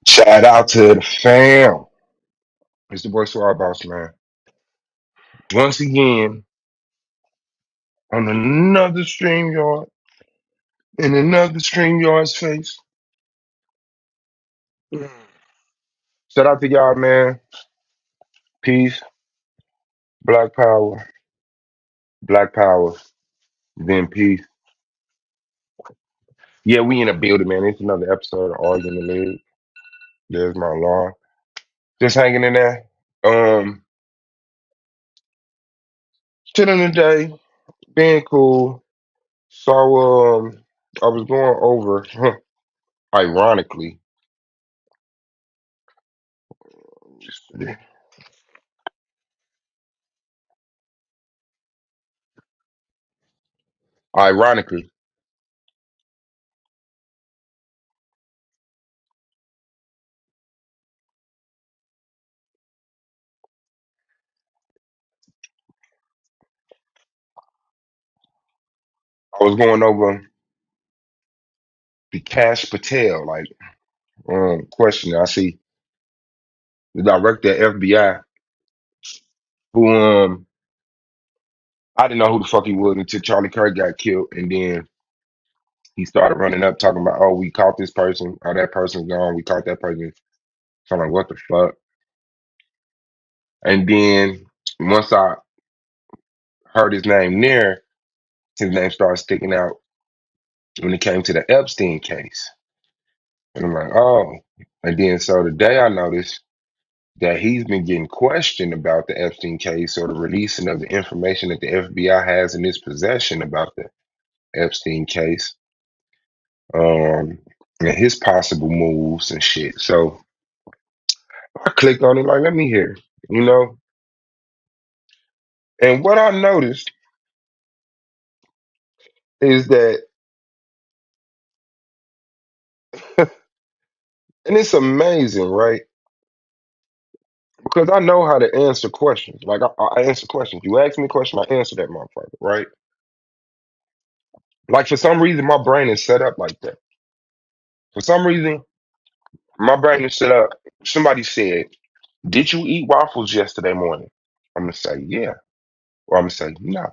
Shout out to the fam. It's the boy Swag Boss, man. Once again, on another StreamYard, in another StreamYard's face. Shout out to y'all, man. Peace, Black Power, then peace. Yeah, we in a building, man. It's another episode of All in the League. There's my alarm. Just hanging in there. Chilling today, being cool. So, I was going over, ironically, ironically, I was going over the Cash Patel, like, question. I see the director at FBI, who, I didn't know who the fuck he was until Charlie Kirk got killed, and then he started running up talking about, oh, we caught this person, oh, that person's gone, we caught that person. So I'm like, what the fuck? And then once I heard his name there, his name started sticking out when it came to the Epstein case. And I'm like, oh. And then so today I noticed that he's been getting questioned about the Epstein case or the releasing of the information that the FBI has in its possession about the Epstein case, and his possible moves and shit. So I clicked on it like, let me hear, you know. And what I noticed is that, and it's amazing, right? Because I know how to answer questions. Like I answer questions. You ask me a question, I answer that motherfucker, right? Like for some reason, my brain is set up like that. For some reason, my brain is set up. Somebody said, "Did you eat waffles yesterday morning?" I'm gonna say, "Yeah," or I'm gonna say, "No."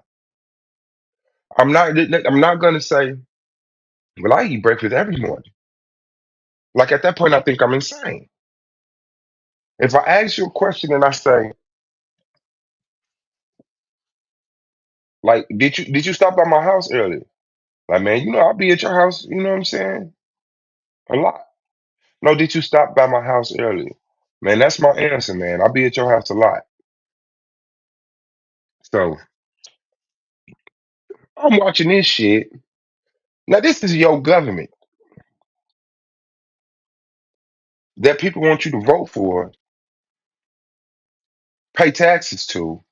I'm not. I'm not gonna say, "Well, I eat breakfast every morning." Like at that point, I think I'm insane. If I ask you a question and I say, like, did you stop by my house earlier? Like, man, I'll be at your house. You know what I'm saying? A lot. No, did you stop by my house earlier? Man, that's my answer, man. I'll be at your house a lot. So I'm watching this shit. Now, this is your government that people want you to vote for, pay taxes to,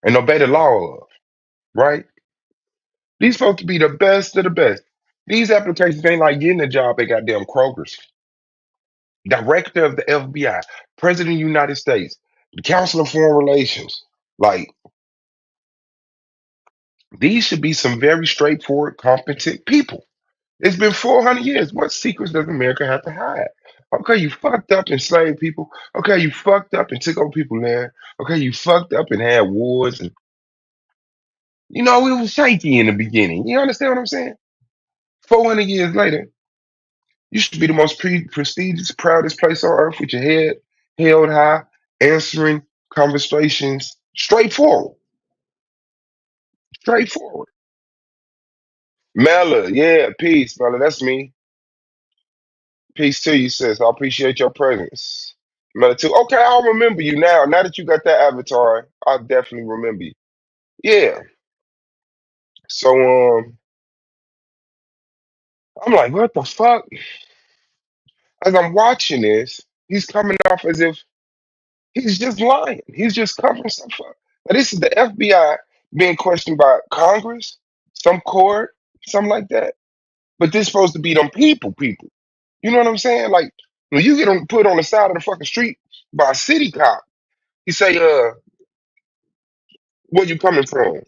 and obey the law of, right? These folks be the best of the best. These applications ain't like getting a job at goddamn Kroger's. Director of the FBI, President of the United States, the Council of Foreign Relations. Like, these should be some very straightforward, competent people. It's been 400 years. What secrets does America have to hide? Okay, you fucked up and enslaved people. Okay, you fucked up and took over people's land. Okay, you fucked up and had wars. And, it was shaky in the beginning. You understand what I'm saying? 400 years later, you should be the most prestigious, proudest place on earth with your head held high, answering conversations straightforward. Straightforward. Mela, yeah, peace, Mela. That's me. Peace to you, sis. I appreciate your presence. Mela too. Okay, I'll remember you now. Now that you got that avatar, I'll definitely remember you. Yeah. So I'm like, what the fuck? As I'm watching this, he's coming off as if he's just lying. He's just covering stuff up. Now, this is the FBI being questioned by Congress, some court, something like that. But this supposed to be them people. You know what I'm saying? Like when you get put on the side of the fucking street by a city cop, he say, where you coming from?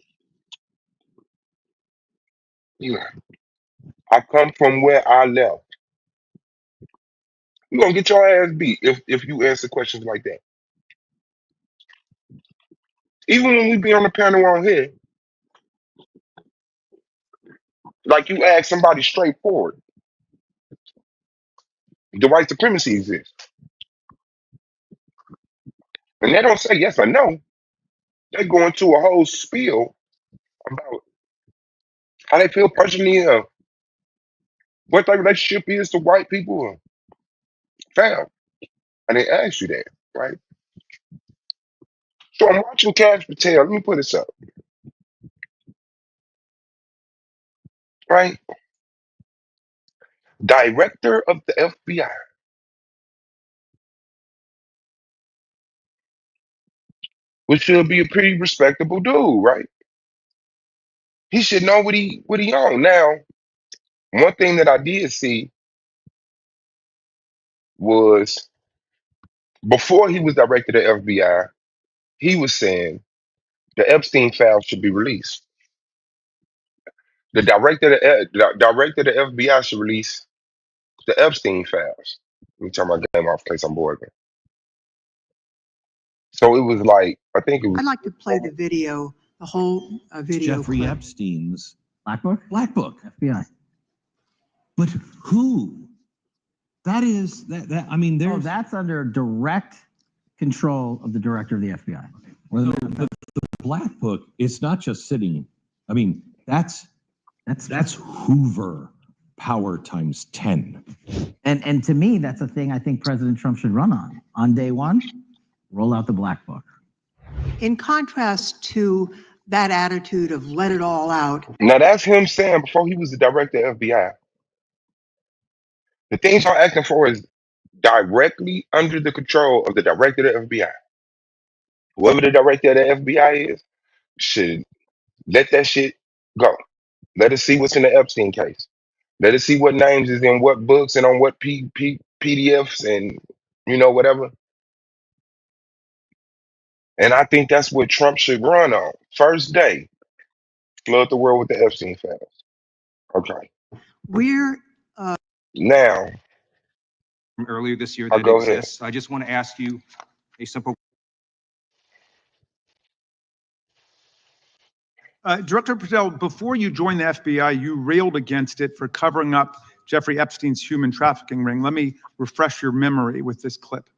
You like, I come from where I left. You're gonna get your ass beat if you answer questions like that. Even when we be on the panel on here, like you ask somebody straightforward, the white supremacy exists. And they don't say yes or no. They go into a whole spiel about how they feel personally, what their relationship is to white people, fam. And they ask you that, right? So I'm watching Cash Patel. Let me put this up, right? Director of the FBI, which should be a pretty respectable dude, right? He should know what he on. Now, one thing that I did see was before he was director of the FBI, he was saying the Epstein files should be released. The director of the FBI should release the Epstein files. Let me turn my game off in case I'm bored. So it was like I think it I'd was like to play the video, the whole video Jeffrey clip. Epstein's Black Book? Black Book. FBI. But who? That is that. I mean, Oh, there's that's under direct control of the director of the FBI. so the Black Book. It's not just sitting. I mean, that's Hoover power times 10. And to me, that's a thing I think President Trump should run on day one. Roll out the Black Book. In contrast to that attitude of let it all out, now that's him saying before he was the director of FBI. The things I'm asking for is directly under the control of the director of the FBI. Whoever the director of the FBI is should let that shit go. Let us see what's in the Epstein case. Let us see what names is in what books and on what PDFs and whatever. And I think that's what Trump should run on. First day, flood the world with the Epstein files. Okay. we're Now earlier this year I'll that go ahead. exists. I just want to ask you a simple. Director Patel, before you joined the FBI, you railed against it for covering up Jeffrey Epstein's human trafficking ring. Let me refresh your memory with this clip.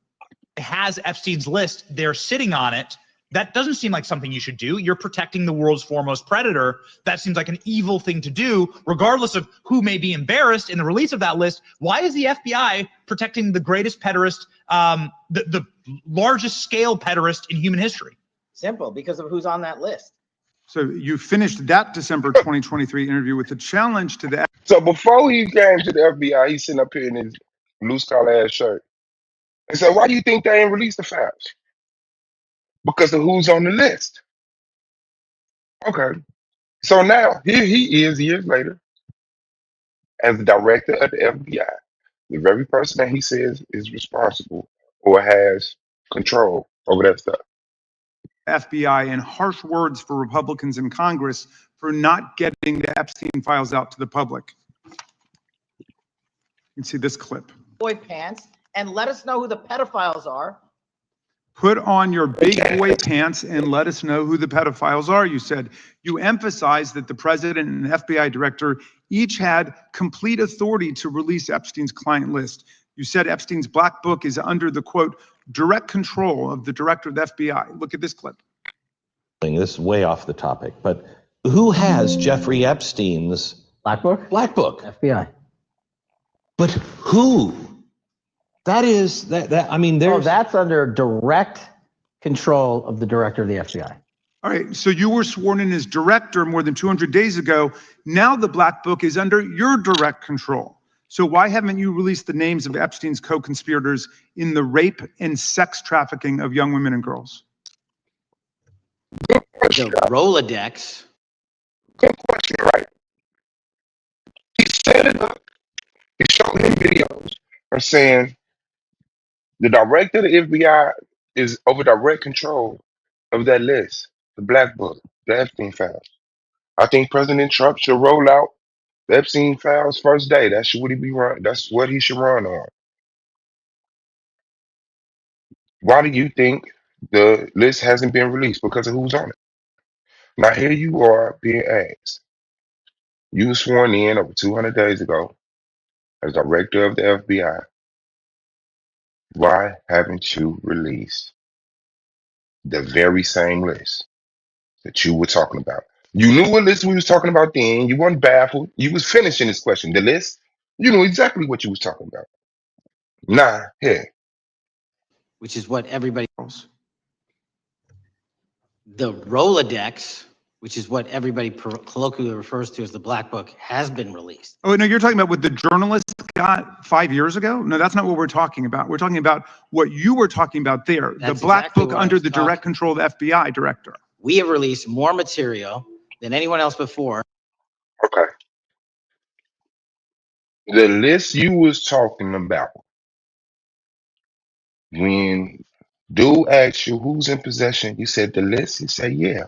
Has Epstein's list, they're sitting on it. That doesn't seem like something you should do. You're protecting the world's foremost predator. That seems like an evil thing to do, regardless of who may be embarrassed in the release of that list. Why is the FBI protecting the greatest pederast, the largest scale pederast in human history? Simple, because of who's on that list. So you finished that December 2023 interview with the challenge to the. So before he came to the FBI, he's sitting up here in his loose collar ass shirt. And so why do you think they ain't released the files? Because of who's on the list. Okay. So now here he is years later as the director of the FBI, the very person that he says is responsible or has control over that stuff. FBI and harsh words for Republicans in Congress for not getting the Epstein files out to the public. You can see this clip. Boy pants, and let us know who the pedophiles are. Put on your big boy pants and let us know who the pedophiles are, you said. You emphasized that the president and the FBI director each had complete authority to release Epstein's client list. You said Epstein's Black Book is under the, quote, direct control of the director of the FBI. Look at this clip. This is way off the topic, but who has Jeffrey Epstein's Black Book? Black Book? FBI. But who? That is that. I mean, Oh, there's that's under direct control of the director of the FBI. All right, so you were sworn in as director more than 200 days ago. Now the Black Book is under your direct control. So why haven't you released the names of Epstein's co-conspirators in the rape and sex trafficking of young women and girls? The Rolodex. Good question, right? He set it up. He showed him videos of saying the director of the FBI is over direct control of that list, the Black Book, the Epstein files. I think President Trump should roll out the Epstein files first day. That's what he be run. That's what he should run on. Why do you think the list hasn't been released? Because of who's on it. Now here you are being asked. You were sworn in over 200 days ago as director of the FBI. Why haven't you released the very same list that you were talking about? You knew what list we was talking about then. You weren't baffled. You was finishing this question. The list, you knew exactly what you was talking about. Nah, here. which is what everybody, the Rolodex, which is what everybody colloquially refers to as the Black Book, has been released. Oh, no, you're talking about what the journalists got 5 years ago? No, that's not what we're talking about. We're talking about what you were talking about there, the That's Black exactly Book what I under was the direct talking. control of the FBI director. We have released more material than anyone else before. Okay. The list you was talking about when dude asked you who's in possession, you said the list. You said yeah.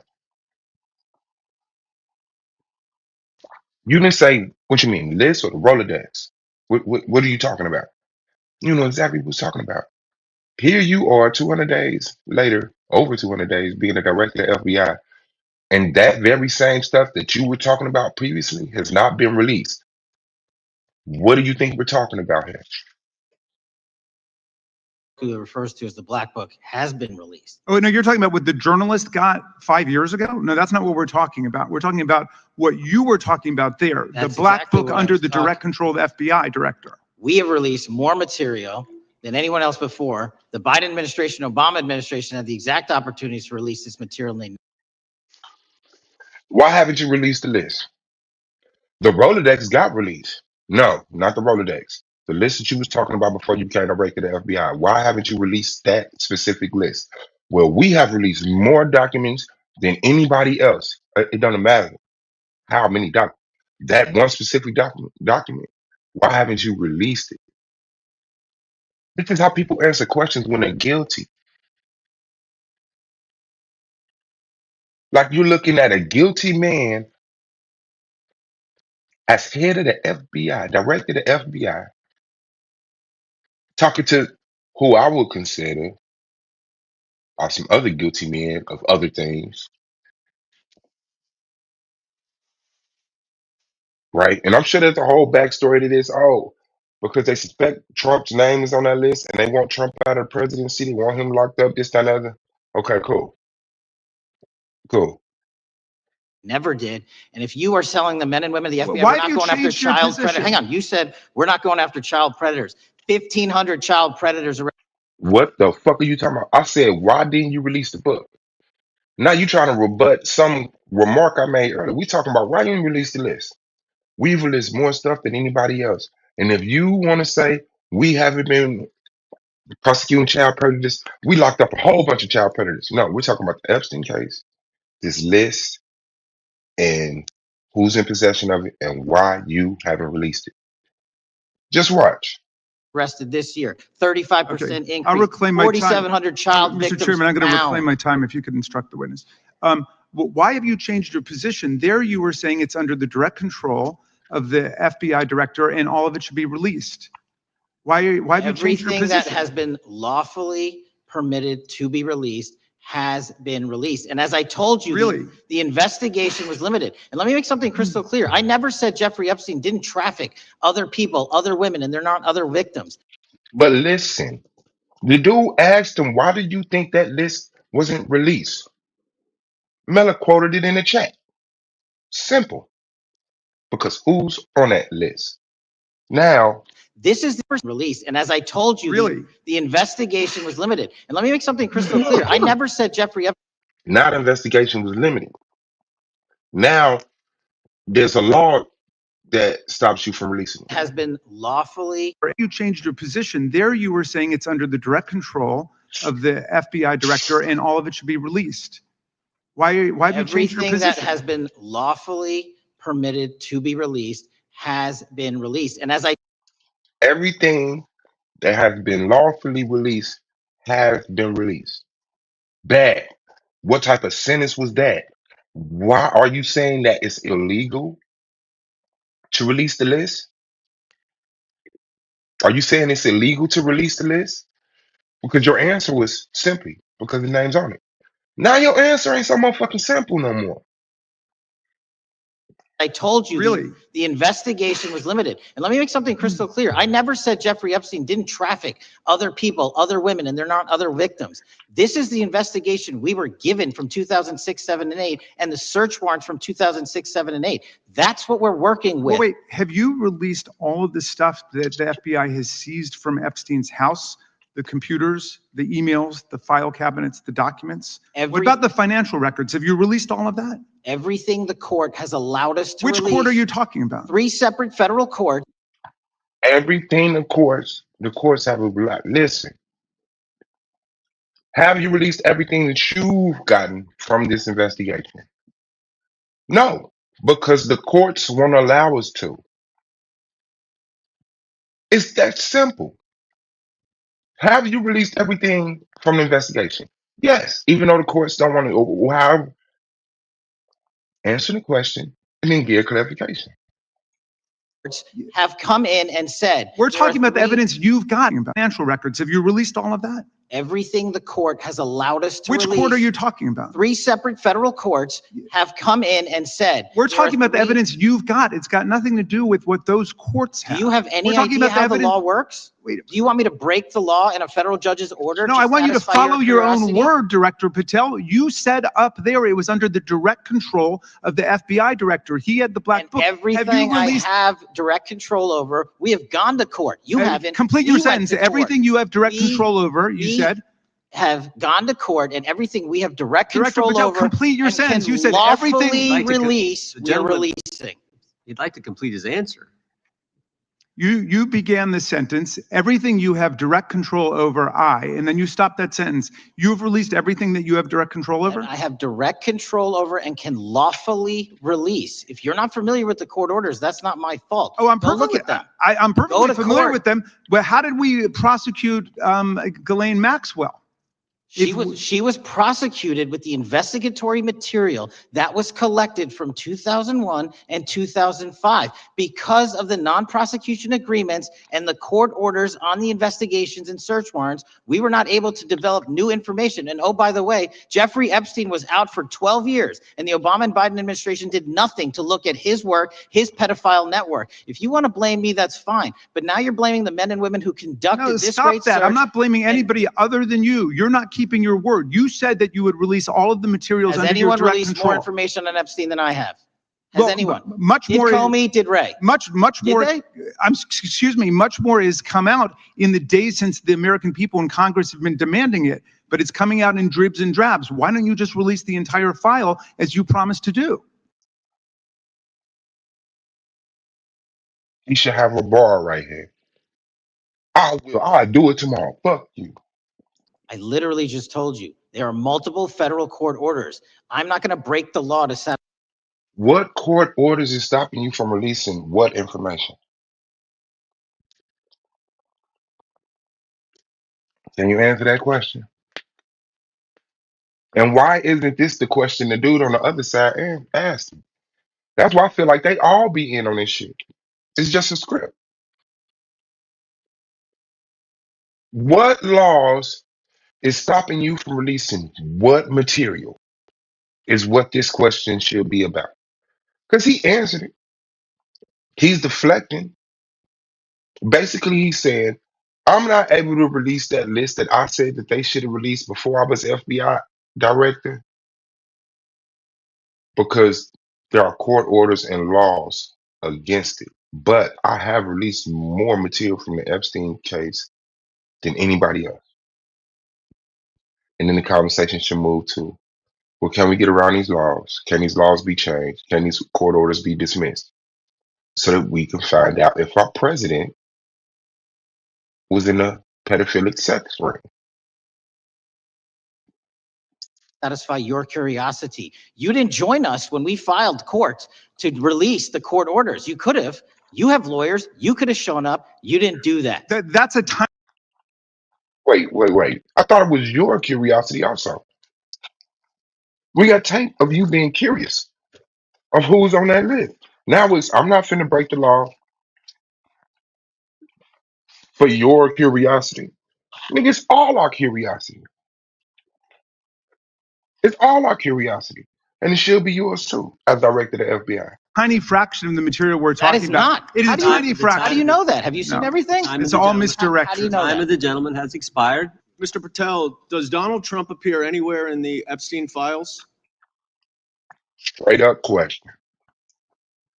You didn't say what you mean, list or the Rolodex. What are you talking about? You know exactly what we're talking about. Here you are, 200 days later, over 200 days, being a director of the FBI, and that very same stuff that you were talking about previously has not been released. What do you think we're talking about here? Who refers to as the Black Book has been released. Oh, no, you're talking about what the journalist got 5 years ago? No, that's not what we're talking about. We're talking about what you were talking about there, That's the Black exactly Book what I under was the talking. direct control of the FBI director. We have released more material than anyone else before. The Biden administration, Obama administration had the exact opportunities to release this material. And they Why haven't you released the list? The Rolodex got released. No, not the Rolodex. The list that you was talking about before you became director of the FBI. Why haven't you released that specific list? Well, we have released more documents than anybody else. It doesn't matter how many documents. That one specific document. Why haven't you released it? This is how people answer questions when they're guilty. Like you're looking at a guilty man as head of the FBI, director of the FBI, talking to who I would consider are some other guilty men of other things, right? And I'm sure there's a whole backstory to this. Oh, because they suspect Trump's name is on that list and they want Trump out of the presidency, they want him locked up, this, that, and the other. Okay, cool, cool. never did. And if you are selling the men and women of the FBI, Why we're have not you going after changed your child predators. position? Hang on, you said we're not going after child predators. 1,500 child predators. What the fuck are you talking about? I said, why didn't you release the book? Now you trying to rebut some remark I made earlier. We talking about why didn't you release the list? We've released more stuff than anybody else. And if you want to say we haven't been prosecuting child predators, we locked up a whole bunch of child predators. No, we're talking about the Epstein case, this list, and who's in possession of it and why you haven't released it. Just watch. Arrested this year, Okay, 35% I'll increase, reclaim my time. 4,700 child Mr. victims Chairman, I'm going to reclaim found. my time if you could instruct the witness. Why have you changed your position? There you were saying it's under the direct control of the FBI director and all of it should be released. Why have you changed your Everything that position? has been lawfully permitted to be released has been released. And as I told you, Really? the investigation was limited. And let me make something crystal clear. I never said Jeffrey Epstein didn't traffic other people, other women, and they're not other victims. But listen, the dude asked him, why do you think that list wasn't released? Mela quoted it in the chat. Simple. Because who's on that list? Now, This is the first release. And as I told you, Really? the investigation was limited. And let me make something crystal clear. I never said Jeffrey Epstein. now the investigation was limited. Now there's a law that stops you from releasing it. Has been lawfully. You changed your position. There you were saying it's under the direct control of the FBI director and all of it should be released. Why have you changed your Everything that position? has been lawfully permitted to be released has been released. And as I Everything that has been lawfully released has been released. Bad. What type of sentence was that? Why are you saying that it's illegal to release the list? Are you saying it's illegal to release the list? because your answer was simply because the name's on it. Now your answer ain't so motherfucking simple no more. I told you Really? the investigation was limited. And let me make something crystal clear. I never said Jeffrey Epstein didn't traffic other people, other women, and they're not other victims. This is the investigation we were given from 2006, 7, and 8, and the search warrants from 2006, 7, and 8. That's what we're working with. Well, wait, have you released all of the stuff that the FBI has seized from Epstein's house? The computers, the emails, the file cabinets, the documents? What about the financial records? Have you released all of that? Everything the court has allowed us to Which release. court are you talking about? 3 separate federal courts. Everything, of course, the courts have a lot. Listen, have you released everything that you've gotten from this investigation? No, because the courts won't allow us to. It's that simple. Have you released everything from the investigation? Yes, even though the courts don't want to. However, answer the question and then give clarification. Have come in and said. We're talking about the evidence you've gotten about financial records. Have you released all of that? Everything the court has allowed us to Which release. court are you talking about? 3 separate federal courts have come in and said. We're talking about the evidence you've got. It's got nothing to do with what those courts have. Do you have any We're talking idea about the how the evidence- law works? Wait. Do you want me to break the law in a federal judge's order? No, I want you to satisfy follow your own curiosity? word, Director Patel. You said up there it was under the direct control of the FBI director. He had the black And book. everything I have direct control over, we have gone to court. You haven't. Complete We your went sentence. to court. Everything you have direct We- control over, you we said. Have gone to court, and everything we have direct Director control Patel, over. complete your and sentence. can You said lawfully everything- release. The We are gentleman- releasing. He'd like to complete his answer. You began the sentence, everything you have direct control over, and then you stopped that sentence. You've released everything that you have direct control over? And I have direct control over and can lawfully release. If you're not familiar with the court orders, that's not my fault. Oh, I'm Go look perfectly, at them. I'm Go perfectly to familiar court. with them. But how did we prosecute Ghislaine Maxwell? She was prosecuted with the investigatory material that was collected from 2001 and 2005 because of the non-prosecution agreements and the court orders on the investigations and search warrants. We were not able to develop new information. And oh, by the way, Jeffrey Epstein was out for 12 years and the Obama and Biden administration did nothing to look at his work, his pedophile network. If you want to blame me, that's fine. But now you're blaming the men and women who conducted No, this stop great that. search. I'm not blaming anybody other than you. You're not keeping your word. You said that you would release all of the materials Has under your anyone direct released control. more information on Epstein than I have? Has Well, anyone? Much Did more. Comey, did Ray? Much Did more. they? Excuse me. Much more has come out in the days since the American people and Congress have been demanding it. But it's coming out in dribs and drabs. Why don't you just release the entire file as you promised to do? He should have a bar right here. I'll do it tomorrow. Fuck you. I literally just told you, there are multiple federal court orders. I'm not going to break the law to set. What court orders is stopping you from releasing what information? Can you answer that question? And why isn't this the question the dude on the other side asked? That's why I feel like they all be in on this shit. It's just a script. What laws is stopping you from releasing what material is what this question should be about? Because he answered it. He's deflecting. Basically, he said, I'm not able to release that list that I said that they should have released before I was FBI director because there are court orders and laws against it. But I have released more material from the Epstein case than anybody else. And then the conversation should move to, well, can we get around these laws? Can these laws be changed? Can these court orders be dismissed? So that we can find out if our president was in a pedophilic sex ring. Satisfy your curiosity. You didn't join us when we filed court to release the court orders. You could have. You have lawyers. You could have shown up. You didn't do that. That's a time. Wait. I thought it was your curiosity also. We got tape of you being curious of who's on that list. Now I'm not finna break the law for your curiosity. Nigga, it's all our curiosity. It's all our curiosity. And it should be yours too, as director of the FBI. Tiny fraction of the material we're That is talking about. not. It is How a do you, tiny fraction. how do you know that? Have you seen No. everything? Time It's of the all gentleman. misdirection. How do you know Time that? of the gentleman has expired. Mr. Patel, does Donald Trump appear anywhere in the Epstein files? Straight up question.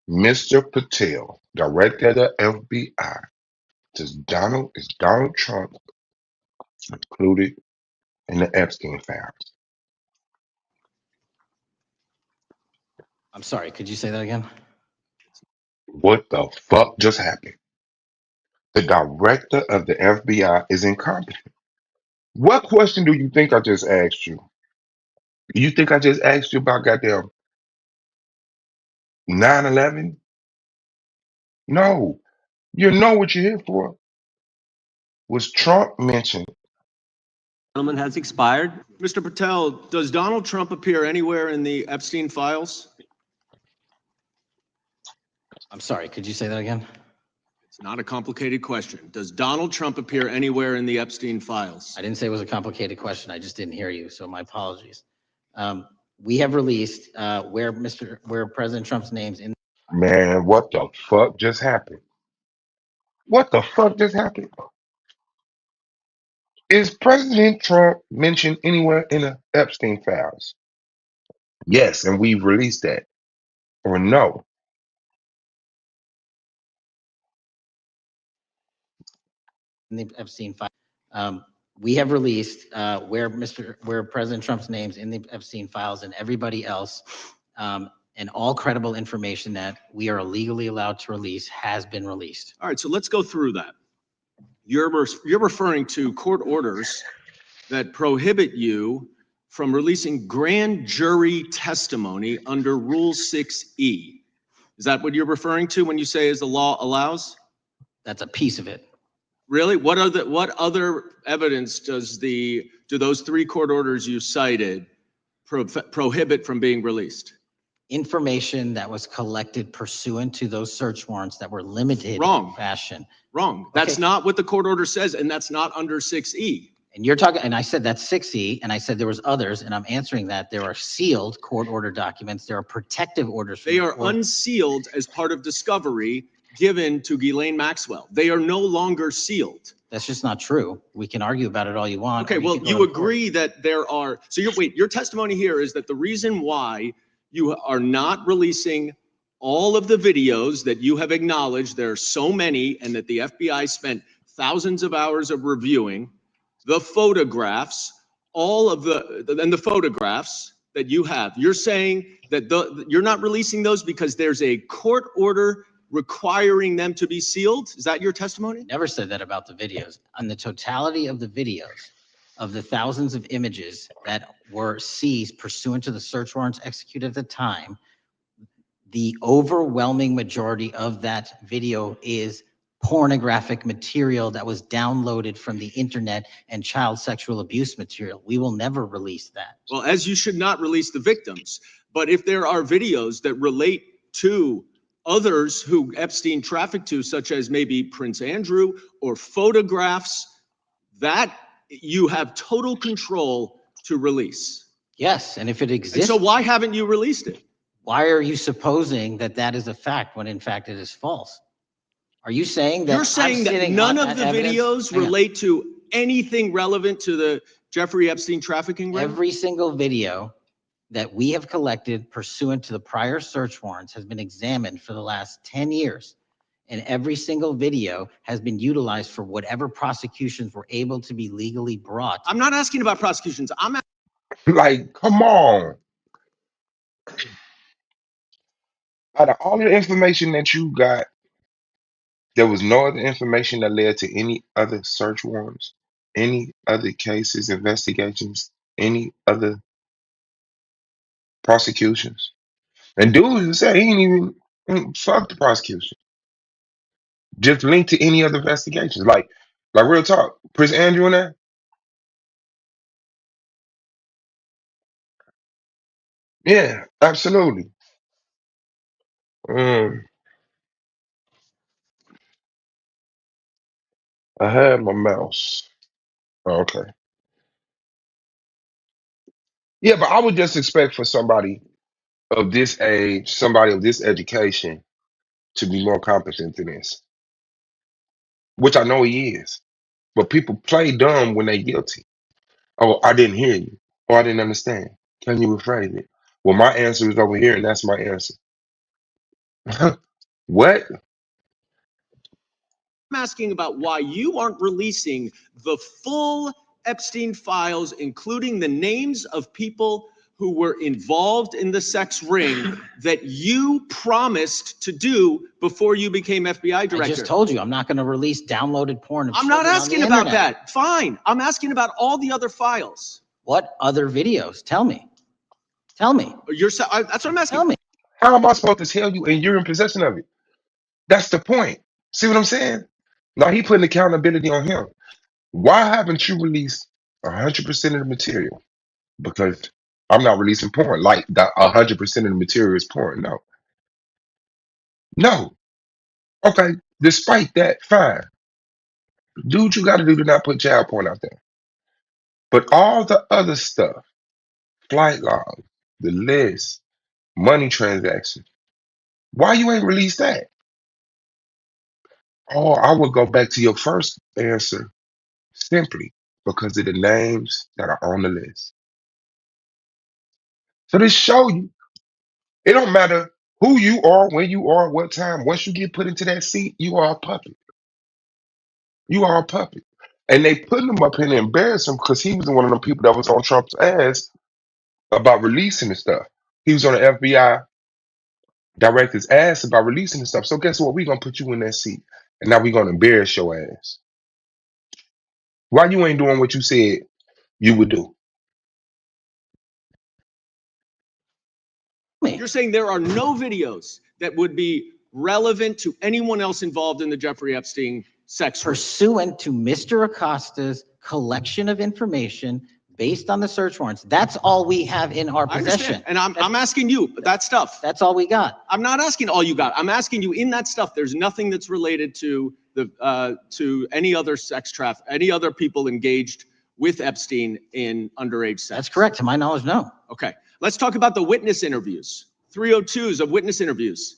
Mr. Patel, director of the FBI, is Donald Trump included in the Epstein files? I'm sorry, could you say that again? What the fuck just happened? The director of the FBI is incompetent. What question do you think I just asked you? You think I just asked you about goddamn 9/11? No. You know what you're here for. Was Trump mentioned? Gentleman has expired. Mr. Patel, does Donald Trump appear anywhere in the Epstein files? I'm sorry, could you say that again? It's not a complicated question. Does Donald Trump appear anywhere in the Epstein files? I didn't say it was a complicated question. I just didn't hear you, so my apologies. We have released where President Trump's name's in. Man, what the fuck just happened? What the fuck just happened? Is President Trump mentioned anywhere in the Epstein files? Yes, and we've released that. Or no? The Epstein file. We have released where President Trump's name's in the Epstein files and everybody else, and all credible information that we are legally allowed to release has been released. All right, so let's go through that. You're referring to court orders that prohibit you from releasing grand jury testimony under Rule 6E. Is that what you're referring to when you say as the law allows? That's a piece of it. Really? What other evidence do those three court orders you cited prohibit from being released? Information that was collected pursuant to those search warrants that were limited Wrong. in fashion. Wrong. That's Okay. not what the court order says, and that's not under 6E. And you're talking, and I said that's 6E, and I said there was others, and I'm answering that. There are sealed court order documents. There are protective orders. from They the are court. unsealed as part of discovery given to Ghislaine Maxwell. They are no longer sealed. That's just not true. We can argue about it all you want. Okay, or well, can go you to court. agree that there are, so your testimony here is that the reason why you are not releasing all of the videos that you have acknowledged, there are so many, and that the FBI spent thousands of hours of reviewing, the photographs, and the photographs that you have. You're saying that you're not releasing those because there's a court order requiring them to be sealed? Is that your testimony? Never said that about the videos. On the totality of the videos, of the thousands of images that were seized pursuant to the search warrants executed at the time, the overwhelming majority of that video is pornographic material that was downloaded from the internet and child sexual abuse material. We will never release that. Well, as you should not release the victims. But if there are videos that relate to others who Epstein trafficked to, such as maybe Prince Andrew, or photographs, that you have total control to release. Yes, and if it And exists, so why haven't you released it? why are you supposing that that is a fact when in fact it is false? Are you saying that You're saying I'm that sitting none on of the that evidence? videos Hang on. relate to anything relevant to the Jeffrey Epstein trafficking ring? Every single video that we have collected pursuant to the prior search warrants has been examined for the last 10 years. And every single video has been utilized for whatever prosecutions were able to be legally brought. I'm not asking about prosecutions. I'm Like, come on. Out of all the information that you got, there was no other information that led to any other search warrants, any other cases, investigations, any other prosecutions. And dude who said he ain't even fuck the prosecution. Just linked to any other investigations. Like real talk. Prince Andrew and that? Yeah, absolutely. Mm, I had my mouse. Oh, okay. Yeah, but I would just expect for somebody of this age, somebody of this education, to be more competent than this, which I know he is. But people play dumb when they guilty. Oh, I didn't hear you. Oh, I didn't understand. Can you rephrase it? Well, my answer is over here, and that's my answer. What? I'm asking about why you aren't releasing the full Epstein files, including the names of people who were involved in the sex ring that you promised to do before you became FBI I director. just told you, I'm not going to release downloaded porn of I'm not children on asking the about internet. that. Fine. I'm asking about all the other files. What other videos? Tell me. Tell me. That's what I'm asking. Tell me. How am I supposed to tell you and you're in possession of it? That's the point. See what I'm saying? Now he putting accountability on him. Why haven't you released 100% of the material? Because I'm not releasing porn. Like the 100% of the material is porn. No. No. Okay. Despite that, fine. Do what you got to do to not put child porn out there. But all the other stuff, flight log, the list, money transactions, why you ain't released that? Oh, I would go back to your first answer simply because of the names that are on the list. So this show you, it don't matter who you are, when you are, what time. Once you get put into that seat, you are a puppet. You are a puppet. And they putting him up here to embarrass him because he was one of the people that was on Trump's ass about releasing the stuff. He was on the FBI director's ass about releasing the stuff. So guess what? We're gonna put you in that seat. And now we're gonna embarrass your ass. Why you ain't doing what you said you would do? You're saying there are no videos that would be relevant to anyone else involved in the Jeffrey Epstein sex ring. Pursuant to Mr. Acosta's collection of information based on the search warrants. That's all we have in our I possession. understand. And I'm asking you, that stuff. That's all we got. I'm not asking all you got. I'm asking you in that stuff, there's nothing that's related to to any other sex traffic, any other people engaged with Epstein in underage sex. That's correct. To my knowledge, no. Okay. Let's talk about the witness interviews. 302s of witness interviews.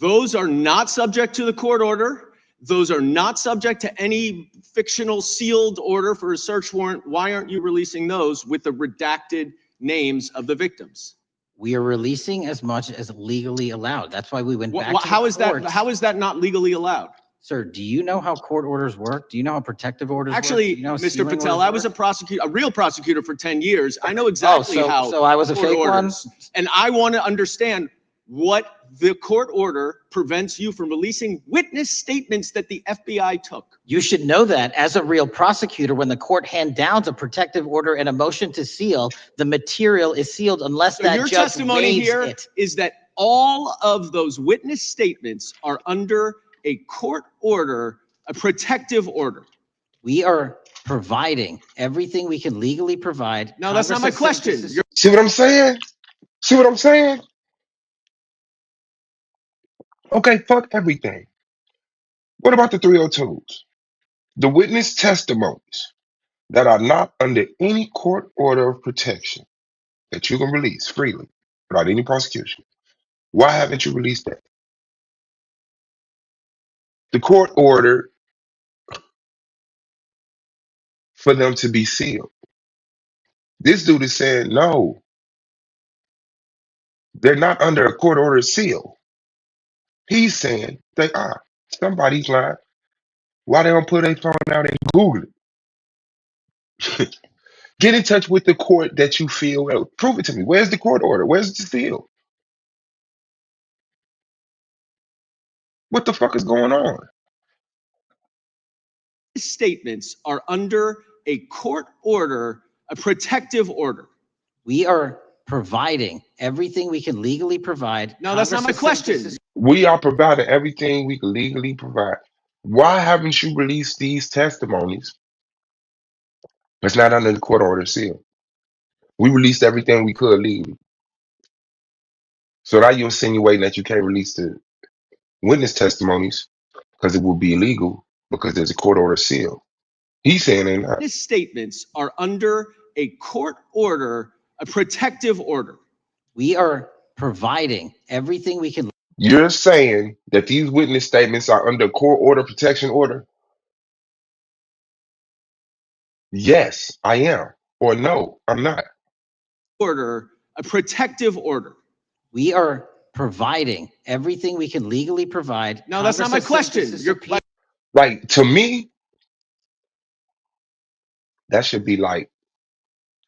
Those are not subject to the court order. Those are not subject to any fictional sealed order for a search warrant. Why aren't you releasing those with the redacted names of the victims? We are releasing as much as legally allowed. That's why we went back to How the is that? courts. How is that not legally allowed? Sir, do you know how court orders work? Do you know how protective orders work? Actually, Do you know how Mr. sealing Patel, orders I was a work? prosecutor, a real prosecutor for 10 years. I know exactly how. So I was a court fake one? orders- And I want to understand what the court order prevents you from releasing witness statements that the FBI took. You should know that as a real prosecutor, when the court hand downs a protective order and a motion to seal, the material is sealed unless So that your judge testimony waives here it. is that all of those witness statements are under a court order, a protective order. We are providing everything we can legally provide. No, that's not my Congress has said question. this is- You're- See what I'm saying? See what I'm saying? Okay, fuck everything. What about the 302s? The witness testimonies that are not under any court order of protection that you can release freely without any prosecution. Why haven't you released that? The court ordered for them to be sealed. This dude is saying, no, they're not under a court order seal. He's saying they are. Somebody's lying. Why they don't put their phone out and Google it? Get in touch with the court that you feel. Prove it to me. Where's the court order? Where's the seal? What the fuck is going on? Statements are under a court order, a protective order. We are providing everything we can legally provide. No, that's not my Congress has said this question. is- We are providing everything we can legally provide. Why haven't you released these testimonies? It's not under the court order seal. We released everything we could legally. So now you're insinuating that you can't release the witness testimonies because it will be illegal because there's a court order seal. He's saying they're not. His statements are under a court order, a protective order. We are providing everything we can. You're saying that these witness statements are under court order, protection order? Yes, I am. Or no, I'm not. Order, a protective order. We are providing everything we can legally provide. No, that's not my Congress has question. sent us a You're subpoena. Like, to me, that should be like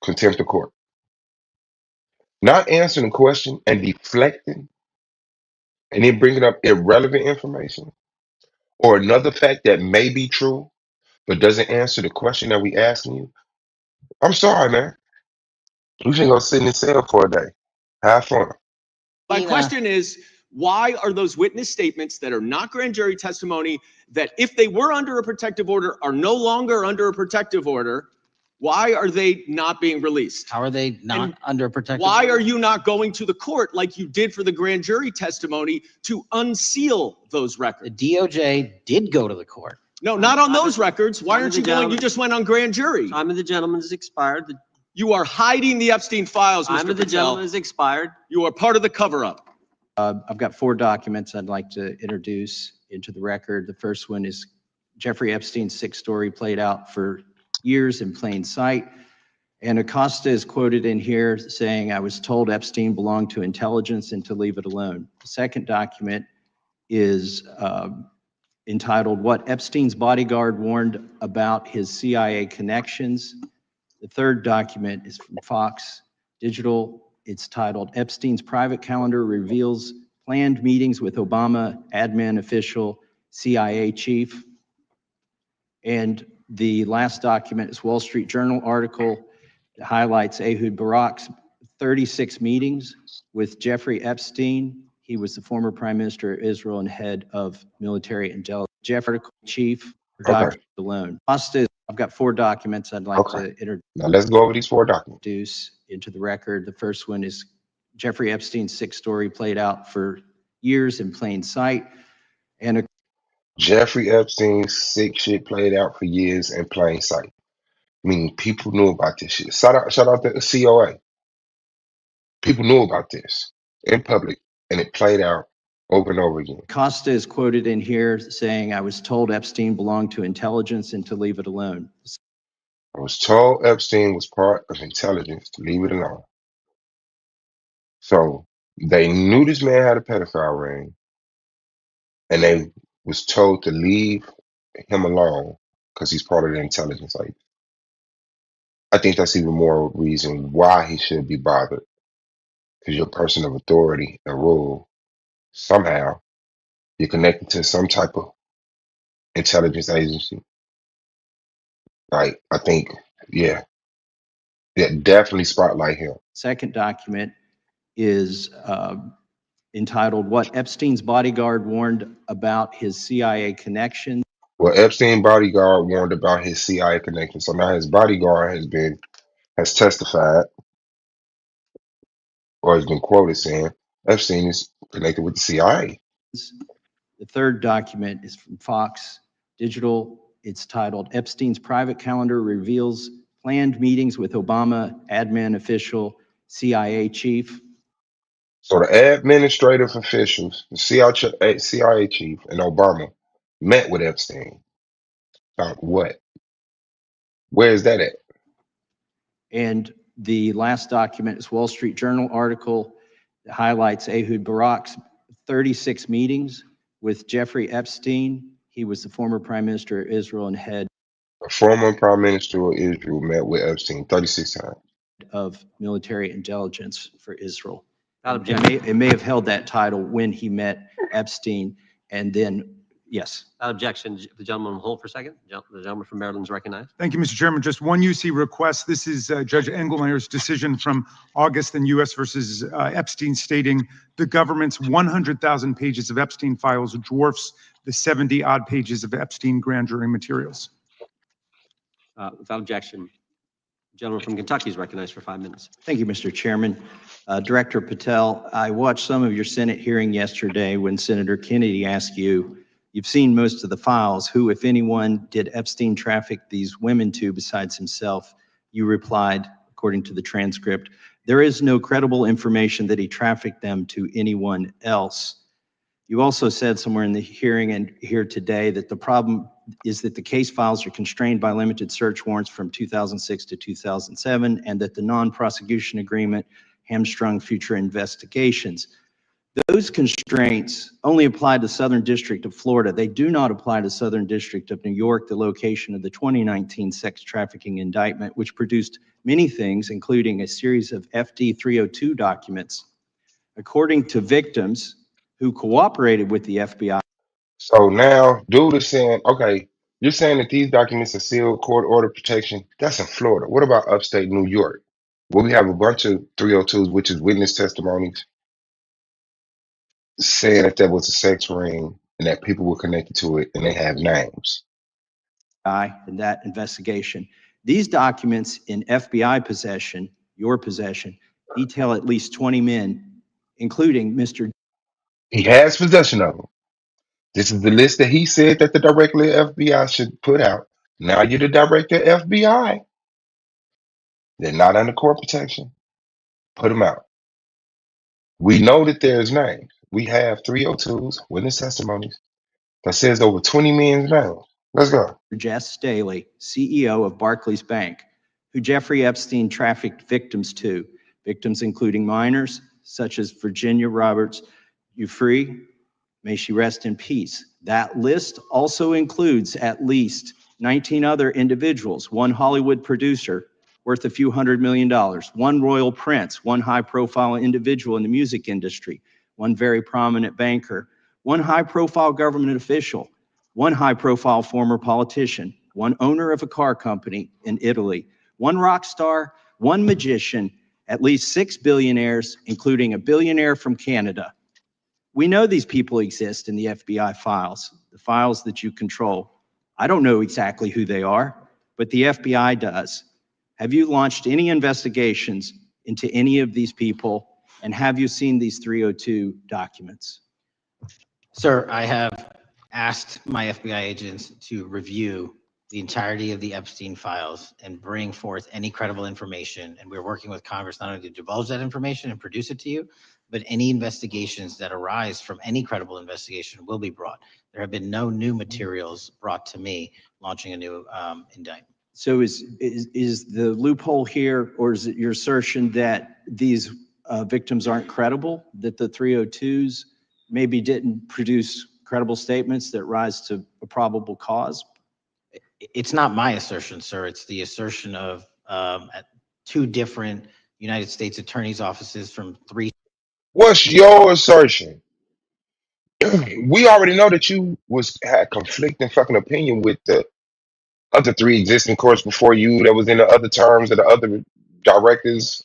contempt of court. Not answering the question and deflecting and then bringing up irrelevant information or another fact that may be true but doesn't answer the question that we asking you. I'm sorry, man. You should go sit in the cell for a day. Have fun. My Ina. question is, why are those witness statements that are not grand jury testimony, that if they were under a protective order are no longer under a protective order, why are they not being released? How are they not And under protective? Why order? are you not going to the court like you did for the grand jury testimony to unseal those The records? DOJ did go to the court. No, not on those records. Why Time aren't of you the going? You gentleman. just went on grand jury. Time of the gentleman has expired. The You are hiding the Epstein files, time Mr. of the gentleman Patel. has expired. You are part of the cover-up. I've got 4 documents I'd like to introduce into the record. The first one is Jeffrey Epstein's 6 story played out for years in plain sight. And Acosta is quoted in here saying, "I was told Epstein belonged to intelligence and to leave it alone." The second document is entitled, "What Epstein's Bodyguard Warned About His CIA Connections." The third document is from Fox Digital. It's titled, "Epstein's Private Calendar Reveals Planned Meetings with Obama Admin Official, CIA Chief." And the last document is Wall Street Journal article that highlights Ehud Barak's 36 meetings with Jeffrey Epstein. He was the former Prime Minister of Israel and head of military intelligence. Jeffrey Chief, Okay. alone. I've got 4 documents I'd like Okay. to Now let's go over these 4 documents. introduce into the record. The first one is Jeffrey Epstein's 6 story played out for years in plain sight. And Jeffrey Epstein's sick shit played out for years in plain sight. Meaning people knew about this shit. Shout out to the COA. People knew about this in public, and it played out over and over again. Costa is quoted in here saying, "I was told Epstein belonged to intelligence and to leave it alone." I was told Epstein was part of intelligence to leave it alone. So they knew this man had a pedophile ring, and they was told to leave him alone because he's part of the intelligence. Like, I think that's even more reason why he should be bothered. Because you're a person of authority and rule. Somehow you're connected to some type of intelligence agency. Like, I think, yeah, definitely spotlight him. Second document is entitled, "What Epstein's Bodyguard Warned About His CIA Connections." Well, Epstein bodyguard warned about his CIA connection. So now his bodyguard has testified or has been quoted saying Epstein is connected with the CIA. The third document is from Fox Digital. It's titled, "Epstein's Private Calendar Reveals Planned Meetings with Obama Admin Official, CIA Chief." So the administrative officials, the CIA chief, and Obama met with Epstein. About what? Where is that at? And the last document is Wall Street Journal article that highlights Ehud Barak's 36 meetings with Jeffrey Epstein. He was the former Prime Minister of Israel and head A former prime minister of Israel met with Epstein 36 times. of military intelligence for Israel. Without It objection. may have held that title when he met Epstein, and then, yes. Without objection, the gentleman on hold for a second. The gentleman from Maryland is recognized. Thank you, Mr. Chairman. Just one UC request. This is Judge Engelmeyer's decision from August in U.S. versus Epstein, stating the government's 100,000 pages of Epstein files dwarfs the 70-odd pages of Epstein grand jury materials. Without objection, the gentleman from Kentucky is recognized for 5 minutes. Thank you, Mr. Chairman. Director Patel, I watched some of your Senate hearing yesterday when Senator Kennedy asked you You've seen most of the files. Who, if anyone, did Epstein traffic these women to besides himself? You replied, according to the transcript, there is no credible information that he trafficked them to anyone else. You also said somewhere in the hearing and here today that the problem is that the case files are constrained by limited search warrants from 2006 to 2007, and that the non-prosecution agreement hamstrung future investigations. Those constraints only apply to Southern District of Florida. They do not apply to Southern District of New York, the location of the 2019 sex trafficking indictment, which produced many things, including a series of FD 302 documents. According to victims who cooperated with the FBI. So now, dude is saying, okay, you're saying that these documents are sealed, court order protection. That's in Florida. What about upstate New York, where we have a bunch of 302s, which is witness testimonies, saying that there was a sex ring and that people were connected to it and they have names? In that investigation. These documents in FBI possession, your possession, detail at least 20 men, including Mr. He has possession of them. This is the list that he said that the director of FBI should put out. Now you're the director of FBI. They're not under court protection. Put them out. We know that there's names. We have 302s, witness testimonies, that says over 20 men's names. Let's go. Jess Staley, CEO of Barclays Bank, who Jeffrey Epstein trafficked victims to, victims including minors such as Virginia Roberts. You free? May she rest in peace. That list also includes at least 19 other individuals, one Hollywood producer worth a few $100 million, one royal prince, one high-profile individual in the music industry, one very prominent banker, one high-profile government official, one high-profile former politician, one owner of a car company in Italy, one rock star, one magician, at least 6 billionaires, including a billionaire from Canada. We know these people exist in the FBI files, the files that you control. I don't know exactly who they are, but the FBI does. Have you launched any investigations into any of these people, and have you seen these 302 documents? Sir, I have asked my FBI agents to review the entirety of the Epstein files and bring forth any credible information. And we're working with Congress not only to divulge that information and produce it to you, but any investigations that arise from any credible investigation will be brought. There have been no new materials brought to me launching a new indictment. So is the loophole here, or is it your assertion that these victims aren't credible, that the 302s maybe didn't produce credible statements that rise to a probable cause? It's not my assertion, sir. It's the assertion of two different United States attorney's offices from three. What's your assertion? We already know that you had conflicting fucking opinion with the other three existing courts before you that was in the other terms of the other directors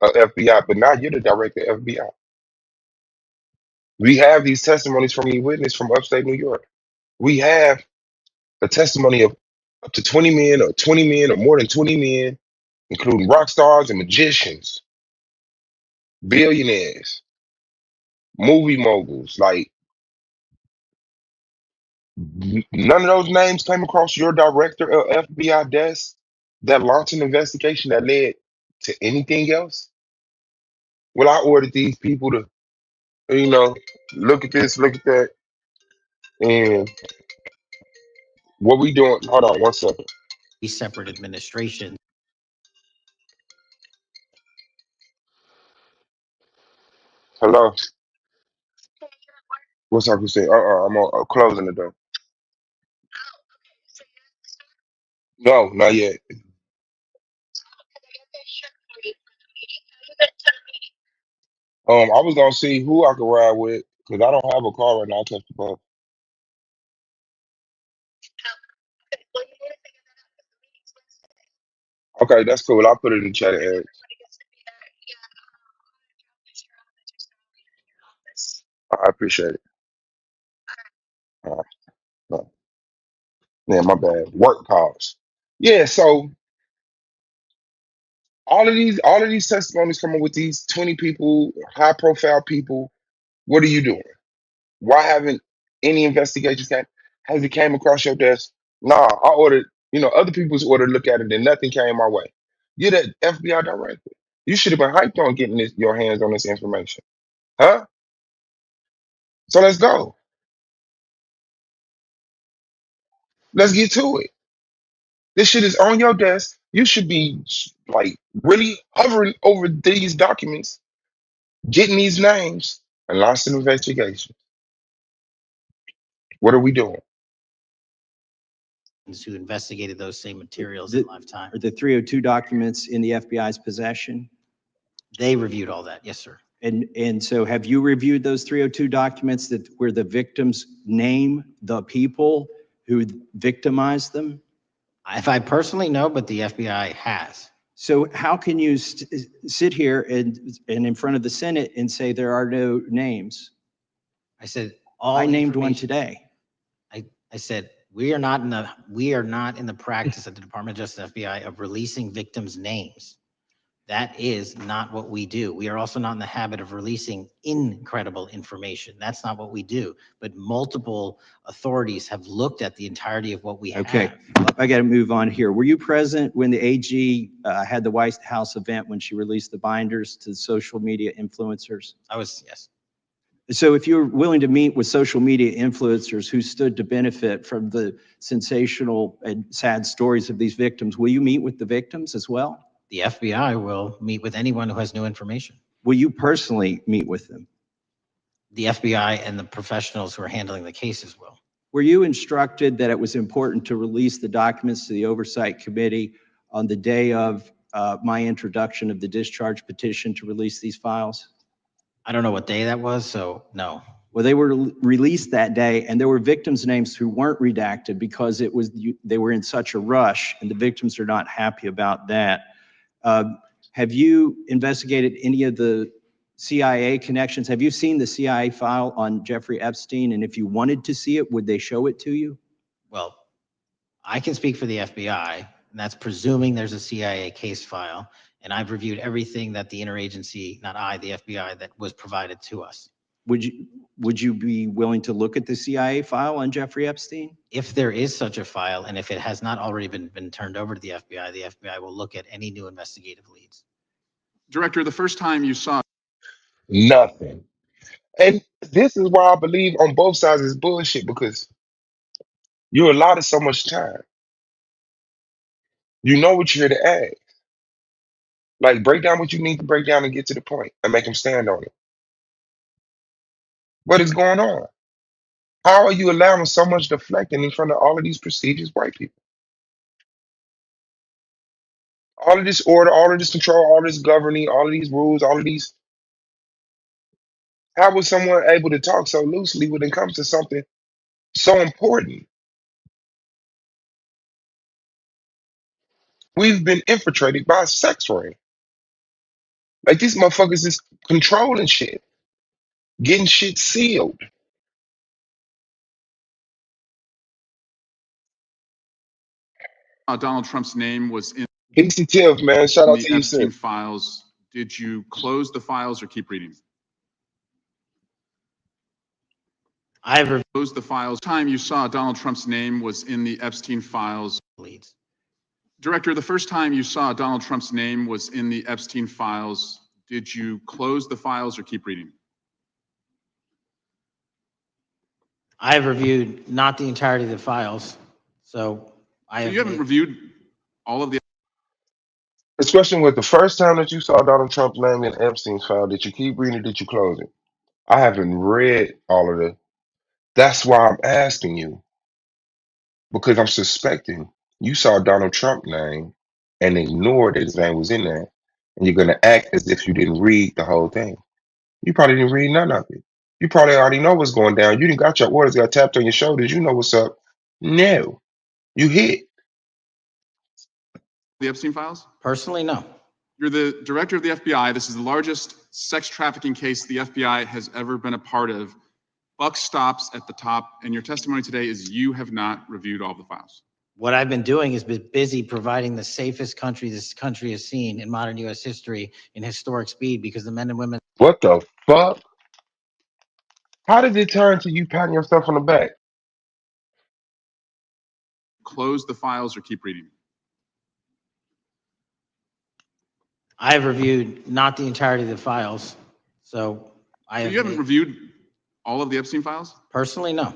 of FBI, but now you're the director of FBI. We have these testimonies from your witness from upstate New York. We have a testimony of up to 20 men or 20 men or more than 20 men, including rock stars and magicians, billionaires, movie moguls. Like, none of those names came across your director of FBI desk that launched an investigation that led to anything else. Well, I ordered these people to, you know, look at this, look at that, and what we doing? Hold on one second. Separate administrations. Hello. What's up? You say? I'm closing the door. No, not yet. I was gonna see who I could ride with because I don't have a car right now. I touched the bus. Okay, that's cool. I'll put it in the chat, Eric. I appreciate it. All right. All right. Yeah, my bad. Work calls. Yeah, so all of these testimonies coming with these 20 people, high profile people. What are you doing? Why haven't Any investigations came? Has it came across your desk? Nah, I ordered, other people's ordered look at it and nothing came my way. You're the FBI director. You should have been hyped on getting your hands on this information. Huh? So let's go. Let's get to it. This shit is on your desk. You should be like really hovering over these documents, getting these names, and launching an investigation. What are we doing? Who investigated those same materials in lifetime. Are the 302 documents in the FBI's possession? They reviewed all that. Yes, sir. And so have you reviewed those 302 documents that where the victims name the people who victimized them? If I personally know, but the FBI has. So how can you sit here and in front of the Senate and say there are no names? I said, I named one today. I said, we are not in the practice at the Department of Justice FBI of releasing victims' names. That is not what we do. We are also not in the habit of releasing incredible information. That's not what we do. But multiple authorities have looked at the entirety of what we have. Okay, I got to move on here. Were you present when the AG had the White House event when she released the binders to social media influencers? I was, yes. So if you're willing to meet with social media influencers who stood to benefit from the sensational and sad stories of these victims, will you meet with the victims as well? The FBI will meet with anyone who has new information. Will you personally meet with them? The FBI and the professionals who are handling the cases will. Were you instructed that it was important to release the documents to the Oversight Committee on the day of my introduction of the discharge petition to release these files? I don't know what day that was, so no. Well, they were released that day, and there were victims' names who weren't redacted because they were in such a rush, and the victims are not happy about that. Have you investigated any of the CIA connections? Have you seen the CIA file on Jeffrey Epstein? And if you wanted to see it, would they show it to you? Well, I can speak for the FBI, and that's presuming there's a CIA case file. And I've reviewed everything that the interagency, not I, the FBI, that was provided to us. Would you be willing to look at the CIA file on Jeffrey Epstein? If there is such a file, and if it has not already been turned over to the FBI will look at any new investigative leads. Director, the first time you saw Nothing. And this is why I believe on both sides is bullshit because you're allotted so much time. You know what you're here to ask. Like, break down what you need to break down and get to the point and make them stand on it. What is going on? How are you allowing so much deflecting in front of all of these prestigious white people? All of this order, all of this control, all this governing, all of these rules, all of these. How was someone able to talk so loosely when it comes to something so important? We've been infiltrated by a sex ring. Like these motherfuckers is controlling shit, getting shit sealed. Donald Trump's name was in Peace and Tiff, man. Shout out the to you, Epstein sir. files, did you close the files or keep reading? I've Closed the files. Time you saw Donald Trump's name was in the Epstein files. leads. Director, the first time you saw Donald Trump's name was in the Epstein files. Did you close the files or keep reading? I've reviewed not the entirety of the files, so I So have. you haven't reviewed all of the. This question was the first time that you saw Donald Trump's name in Epstein's file. Did you keep reading? Did you close it? I haven't read all of it. That's why I'm asking you because I'm suspecting you saw Donald Trump's name and ignored that his name was in there, and you're gonna act as if you didn't read the whole thing. You probably didn't read none of it. You probably already know what's going down. You didn't got your orders, got tapped on your shoulders. You know what's up. No, you hit. The Epstein files? Personally, no. You're the director of the FBI. This is the largest sex trafficking case the FBI has ever been a part of. Buck stops at the top, and your testimony today is you have not reviewed all the files. What I've been doing is been busy providing the safest country this country has seen in modern U.S. history in historic speed because the men and women. What the fuck? How did it turn to you patting yourself on the back? Close the files or keep reading? I've reviewed not the entirety of the files, so I So have you haven't reviewed all of the Epstein files? personally, no.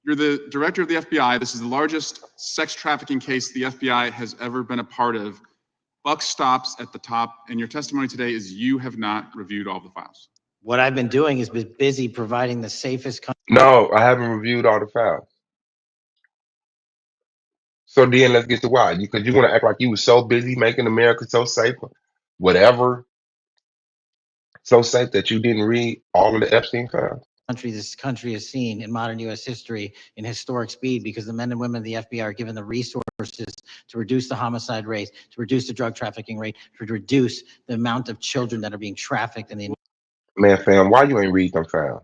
You're the director of the FBI. This is the largest sex trafficking case the FBI has ever been a part of. Buck stops at the top, and your testimony today is you have not reviewed all the files. What I've been doing is been busy providing the safest No, I haven't reviewed all the files. So then let's get to why. Because you want to act like you were so busy making America so safe, whatever, so safe that you didn't read all of the Epstein files. country this country has seen in modern U.S. history in historic speed, because the men and women of the FBI are given the resources to reduce the homicide rate, to reduce the drug trafficking rate, to reduce the amount of children that are being trafficked and the Man, fam, why you ain't read them files?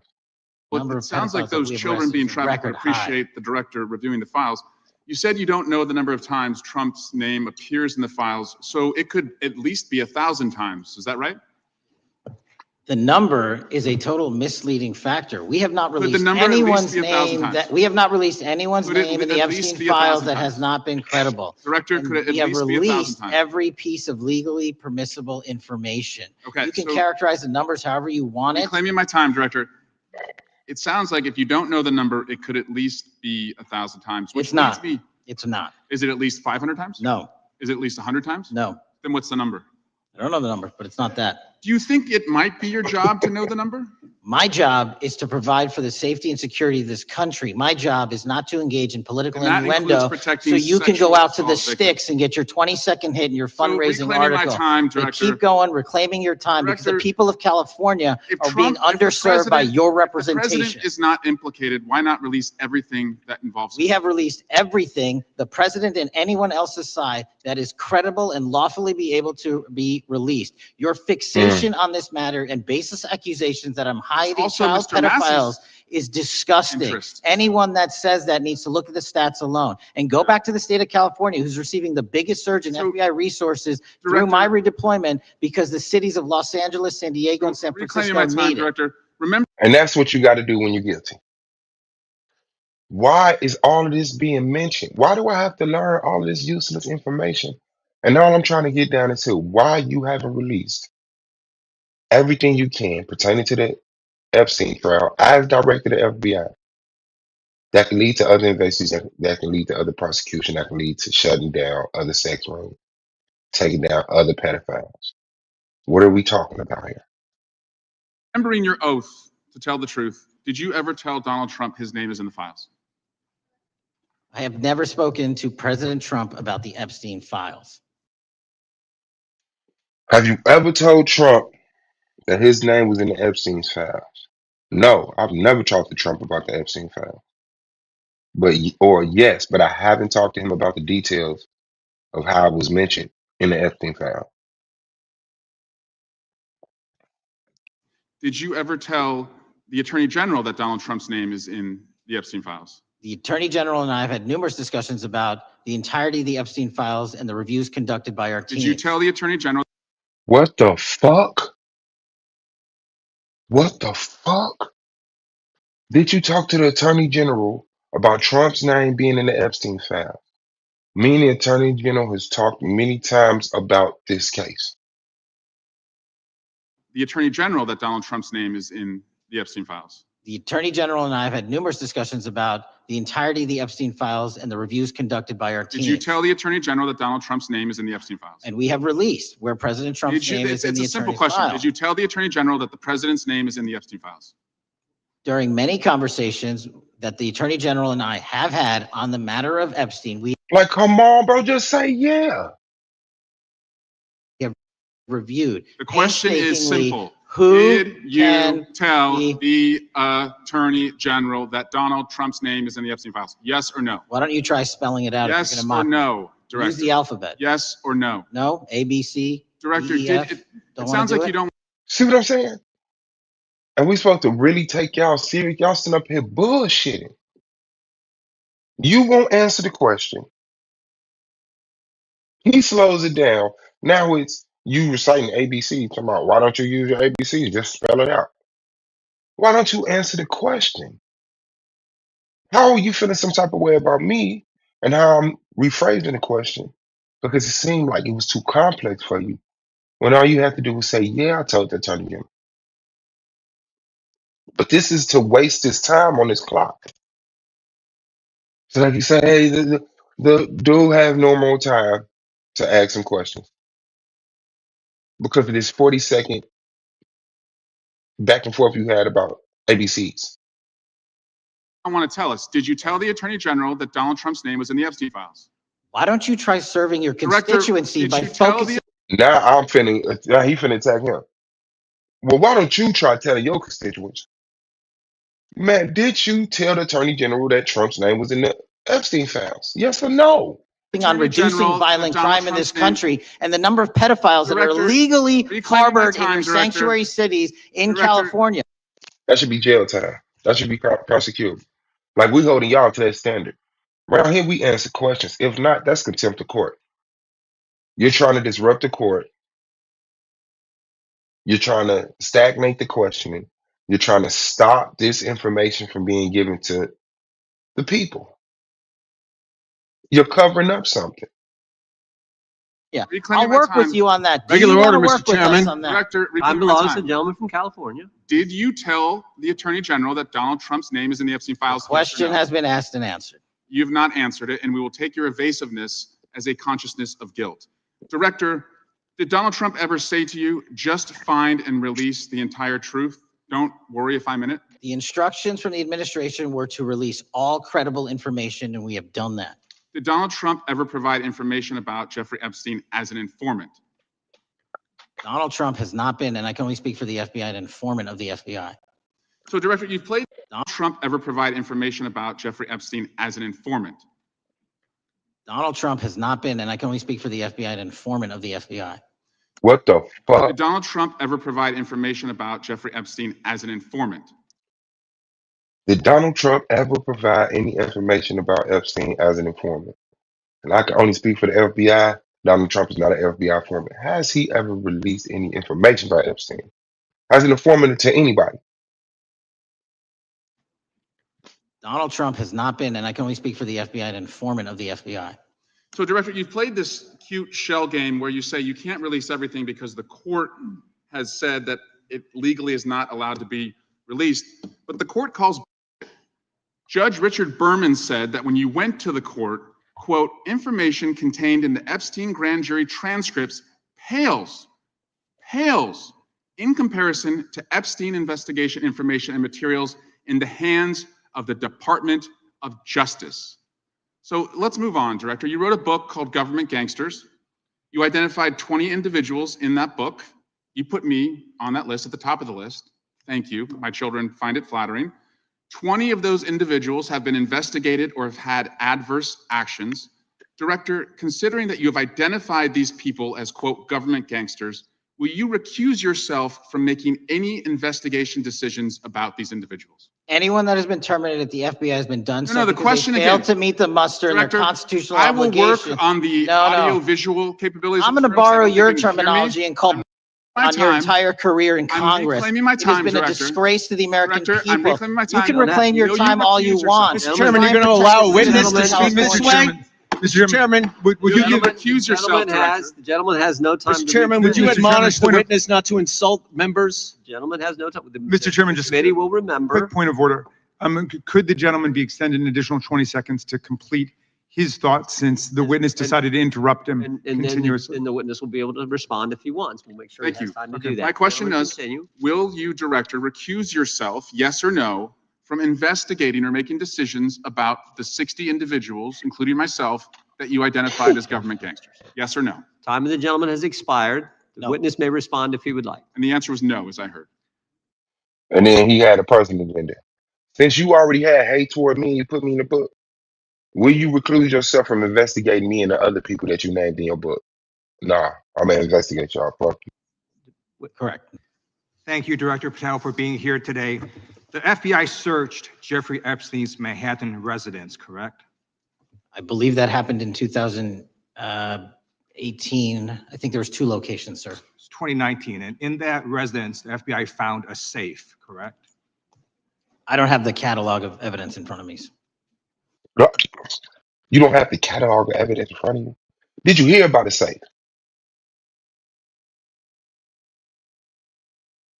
Well, number it of sounds like pedophiles that those we have children arrested being is trafficked would record high. appreciate the director reviewing the files. You said you don't know the number of times Trump's name appears in the files, so it could at least be 1,000 times. Is that right? The number is a total misleading factor. We have not Could the released number at least anyone's be 1,000 name times? that we have not released anyone's Could it name in the at least Epstein be files 1,000 that has times? not been credible. Director, And could it at we have least be 1,000 released times? every piece of legally permissible information. Okay, You can so characterize the numbers however you want it. reclaiming my time, Director. It sounds like if you don't know the number, it could at least be 1,000 times. Which It's not. leads me, It's not. is it at least 500 times? No, Is it at least 100 times? no. Then what's the number? I don't know the number, but it's not that. Do you think it might be your job to know the number? My job is to provide for the safety and security of this country. My job is not to engage in political And that includes innuendo protecting so you can sexual go out to the assault victims. sticks and get your 20-second hit in your So fundraising reclaiming my article. time, They Director. keep going, reclaiming your time, because the Director, people of California If are being Trump- if the underserved by president- your if the representation. president is not implicated, why not release everything that involves We him? have released everything, the president and anyone else's side, that is credible and lawfully be able to be released. Your fixation on this matter and baseless accusations that I'm hiding also child Mr. Massey's pedophiles is disgusting. interest. Anyone that says that needs to look at the stats alone and go back to the state of California, who's receiving the biggest surge in So, FBI resources through Director- my redeployment, because the cities of Los Angeles, San Diego, and San Reclaiming Francisco my time, need it. Director. Remember And that's what you got to do when you're guilty. Why is all of this being mentioned? Why do I have to learn all of this useless information? And all I'm trying to get down is to why you haven't released everything you can pertaining to the Epstein trial as director of the FBI that can lead to other investigations, that can lead to other prosecution, that can lead to shutting down other sex rings, taking down other pedophiles. What are we talking about here? remembering your oath to tell the truth, did you ever tell Donald Trump his name is in the files? I have never spoken to President Trump about the Epstein files. Have you ever told Trump that his name was in the Epstein files? No, I've never talked to Trump about the Epstein files. Or yes, but I haven't talked to him about the details of how it was mentioned in the Epstein file. Did you ever tell the Attorney General that Donald Trump's name is in the Epstein files? The Attorney General and I have had numerous discussions about the entirety of the Epstein files and the reviews conducted by our team. Did you tell the Attorney General? What the fuck? What the fuck? Did you talk to the Attorney General about Trump's name being in the Epstein file? Me and the Attorney General has talked many times about this case. The Attorney General that Donald Trump's name is in the Epstein files? The Attorney General and I have had numerous discussions about the entirety of the Epstein files and the reviews conducted by our team. Did you tell the Attorney General that Donald Trump's name is in the Epstein files? And we have released where President Trump's name is in It's the a simple attorney's question. file. Did you tell the Attorney General that the President's name is in the Epstein files? During many conversations that the Attorney General and I have had on the matter of Epstein, we Like, come on, bro, just say yeah. have reviewed. The question is painstakingly simple. Who Did you can tell be- the Attorney General that Donald Trump's name is in the Epstein files? Yes or no? Why don't you try spelling it out? Yes if you're or gonna mock me? no, Use Director? the alphabet. Yes or no? No, A, B, C, Director, D, E, F. it Don't wanna sounds do like it? you don't. See what I'm saying? And we supposed to really take y'all serious. Y'all sitting up here bullshitting. You won't answer the question. He slows it down. Now it's you reciting ABC. Talking about why don't you use your ABC? Just spell it out. Why don't you answer the question? How are you feeling some type of way about me and how I'm rephrasing the question? Because it seemed like it was too complex for you. When all you have to do was say, yeah, I told the attorney general. But this is to waste this time on this clock. So like you say, hey, the dude have no more time to ask some questions because of this 40-second back and forth you had about ABCs. I want to tell us, did you tell the Attorney General that Donald Trump's name was in the Epstein files? Why don't you try serving your Director, constituency did by you tell the focusing? Now he finna attack him. Well, why don't you try telling your constituents? Man, did you tell the Attorney General that Trump's name was in the Epstein files? Yes or no? on Attorney reducing General that violent Donald crime in this Trump's name- country and the number of pedophiles that are Director, illegally reclaiming my harbored in time, your Director. sanctuary cities in Director. California. That should be jail time. That should be prosecuted. Like we holding y'all to that standard. Around here, we answer questions. If not, that's contempt of court. You're trying to disrupt the court. You're trying to stagnate the questioning. You're trying to stop this information from being given to the people. You're covering up something. Yeah, Reclaiming I'll my work with time. you on that. Do Regular you want order, to Mr. work with us Chairman. on that? Director, Time reclaiming my belongs to the time. gentleman from California. Did you tell the Attorney General that Donald Trump's name is in the Epstein files? Question Yes or no? has been asked and answered. You've not answered it, and we will take your evasiveness as a consciousness of guilt. Director, did Donald Trump ever say to you, just find and release the entire truth? Don't worry if I'm in it. The instructions from the administration were to release all credible information, and we have done that. Did Donald Trump ever provide information about Jeffrey Epstein as an informant? Donald Trump has not been, and I can only speak for the FBI, an informant of the FBI. So, Director, you've played. Donald Trump ever provide information about Jeffrey Epstein as an informant? Donald Trump has not been, and I can only speak for the FBI, an informant of the FBI. What the fuck? Did Donald Trump ever provide information about Jeffrey Epstein as an informant? Did Donald Trump ever provide any information about Epstein as an informant? And I can only speak for the FBI. Donald Trump is not an FBI informant. Has he ever released any information about Epstein? As an informant to anybody? Donald Trump has not been, and I can only speak for the FBI, an informant of the FBI. So, Director, you've played this cute shell game where you say you can't release everything because the court has said that it legally is not allowed to be released. But the court calls. Judge Richard Berman said that when you went to the court, quote, information contained in the Epstein grand jury transcripts pales in comparison to Epstein investigation information and materials in the hands of the Department of Justice. So let's move on, Director. You wrote a book called Government Gangsters. You identified 20 individuals in that book. You put me on that list at the top of the list. Thank you. My children find it flattering. 20 of those individuals have been investigated or have had adverse actions. Director, considering that you have identified these people as, quote, government gangsters, will you recuse yourself from making any investigation decisions about these individuals? Anyone that has been terminated at the FBI has been done No, the because question they failed again. to meet the muster in their Director, constitutional I will obligation. work on the No. audio-visual capabilities. I'm of going to this room, so I borrow don't your think you can hear me. terminology and call My on your time. entire career in I'm Congress. reclaiming my It has time, been a Director. disgrace to the American Director, I'm people. reclaiming my You time. can No, reclaim your no, you time all recuse you yourself. want. Mr. Chairman, you're Try and going to protect allow a the witness citizens to of speak this California. way? Mr. Chairman, would you Gentlemen, give, recuse yourself, Director. The gentleman has no time. Mr. Chairman, would you Mr. Chairman, admonish the point of- witness not to insult members? The gentleman has no time. Mr. Chairman, The just committee will remember. quick point of order. Could the gentleman be extended an additional 20 seconds to complete his thoughts since the witness decided to interrupt him And continuously? then the witness will be able to respond if he wants. We'll make sure he Thank has you. time to Okay. do that. My question Gentlemen, is, continue. will you, Director, recuse yourself, yes or no, from investigating or making decisions about the 60 individuals, including myself, that you identified as government gangsters? Yes or no? Time of the gentleman has expired. The No. witness may respond if he would like. And the answer was no, as I heard. And then he had a personal agenda. Since you already had hate toward me, you put me in the book. Will you recluse yourself from investigating me and the other people that you named in your book? Nah, I'm gonna investigate y'all. Fuck you. Correct. Thank you, Director Patel, for being here today. The FBI searched Jeffrey Epstein's Manhattan residence, correct? I believe that happened in 2018. I think there was 2 locations, sir. It's 2019, and in that residence, the FBI found a safe, correct? I don't have the catalog of evidence in front of me. No, you don't have the catalog of evidence in front of you. Did you hear about the safe?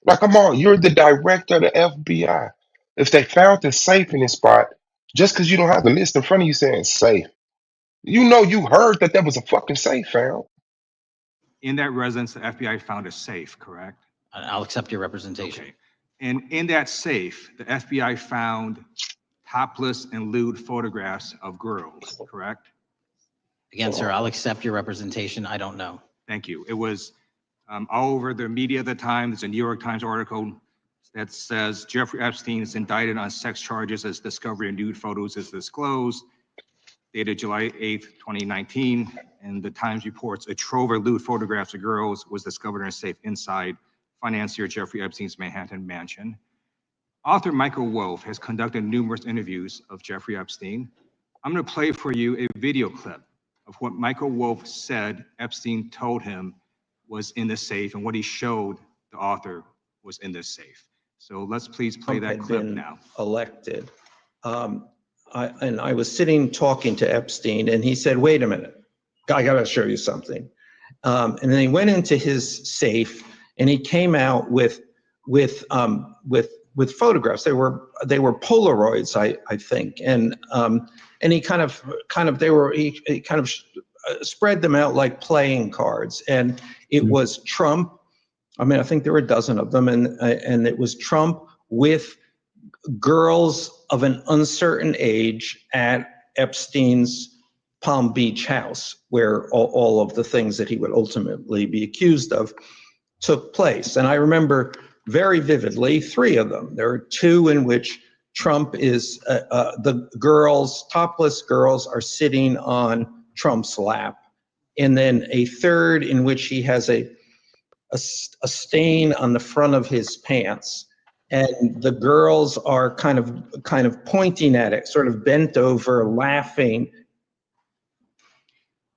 Like, come on, you're the director of the FBI. If they found the safe in this spot, just because you don't have the list in front of you saying safe, you know you heard that there was a fucking safe found. In that residence, the FBI found a safe, correct? I'll accept your representation. Okay. And in that safe, the FBI found topless and lewd photographs of girls, correct? Again, sir, I'll accept your representation. I don't know. Thank you. It was all over the media at the time. There's a New York Times article that says Jeffrey Epstein is indicted on sex charges as discovery of nude photos is disclosed, dated July 8th, 2019. And the Times reports a trove of lewd photographs of girls was discovered in a safe inside financier Jeffrey Epstein's Manhattan mansion. Author Michael Wolff has conducted numerous interviews of Jeffrey Epstein. I'm going to play for you a video clip of what Michael Wolff said Epstein told him was in the safe and what he showed the author was in this safe. So let's please play that Trump had clip been now. elected. I was sitting talking to Epstein, and he said, "Wait a minute, I got to show you something." And then he went into his safe, and he came out with photographs. They were Polaroids, I think, and he kind of spread them out like playing cards, and it was Trump. I mean, I think there were a dozen of them, and it was Trump with girls of an uncertain age at Epstein's Palm Beach house, where all of the things that he would ultimately be accused of took place. And I remember very vividly three of them. There are two in which Trump is, the girls, topless girls, are sitting on Trump's lap. And then a third in which he has a stain on the front of his pants. And the girls are kind of pointing at it, sort of bent over, laughing.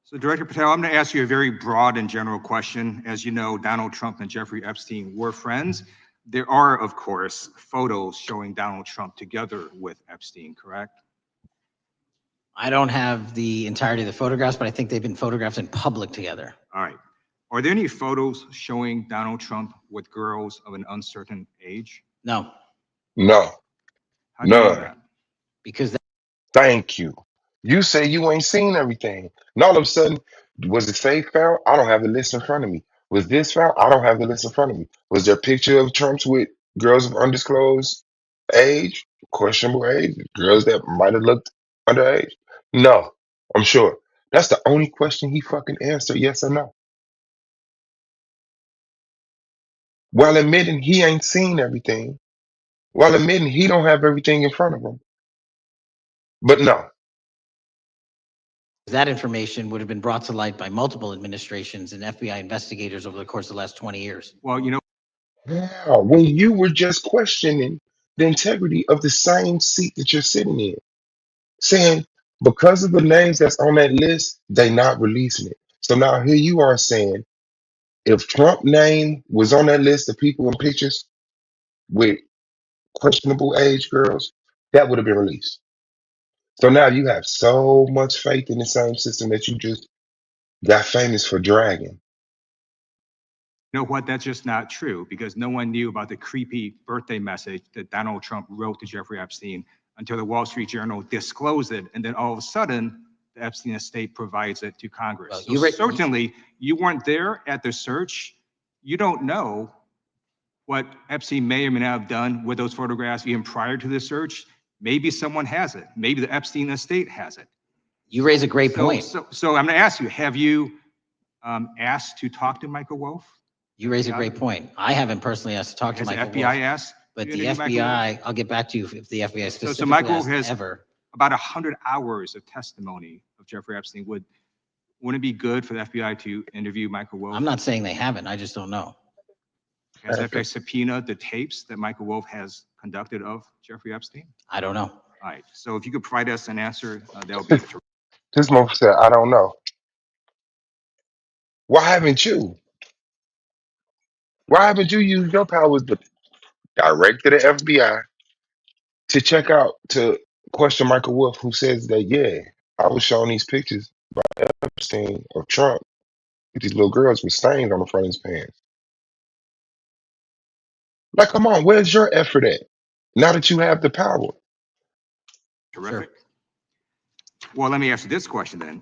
So Director Patel, I'm going to ask you a very broad and general question. As you know, Donald Trump and Jeffrey Epstein were friends. There are, of course, photos showing Donald Trump together with Epstein, correct? I don't have the entirety of the photographs, but I think they've been photographed in public together. All right. Are there any photos showing Donald Trump with girls of an uncertain age? No. No, How do you know none. that? Because Thank you. You say you ain't seen everything. And all of a sudden, was the safe found? I don't have the list in front of me. Was this found? I don't have the list in front of me. Was there a picture of Trump's with girls of undisclosed age, questionable age, girls that might have looked underage? No, I'm sure. That's the only question he fucking answered, yes or no. While admitting he ain't seen everything, while admitting he don't have everything in front of him. But no, that information would have been brought to light by multiple administrations and FBI investigators over the course of the last 20 years. Well, you know, how? When you were just questioning the integrity of the same seat that you're sitting in, saying because of the names that's on that list, they not releasing it. So now here you are saying if Trump name was on that list of people in pictures with questionable age girls, that would have been released. So now you have so much faith in the same system that you just got famous for dragging. you know what? That's just not true because no one knew about the creepy birthday message that Donald Trump wrote to Jeffrey Epstein until the Wall Street Journal disclosed it. And then all of a sudden, the Epstein estate provides it to Congress. Well, So certainly, you weren't there at the search. You don't know what Epstein may or may not have done with those photographs even prior to the search. Maybe someone has it. Maybe the Epstein estate has it. You raise a great point. So I'm going to ask you, have you asked to talk to Michael Wolff? You raise a great point. I haven't personally asked to talk to Has the Michael FBI Wolff, asked? but to the interview Michael Wolff? FBI, I'll get back to you if the FBI So specifically Michael asked has ever. about 100 hours of testimony of Jeffrey Epstein. Wouldn't it be good for the FBI to interview Michael Wolff? I'm not saying they haven't. I just don't know. Has the FBI subpoenaed the tapes that Michael Wolff has conducted of Jeffrey Epstein? I don't know. All right. So if you could provide us an answer, that would be terrific. This motherfucker said, I don't know. Why haven't you? Why haven't you used your power as the director of the FBI to check out to question Michael Wolff, who says that, yeah, I was showing these pictures by Epstein of Trump with these little girls with stains on the front of his pants. Like, come on, where's your effort at? Now that you have the power. Terrific. Well, let me ask you this question then.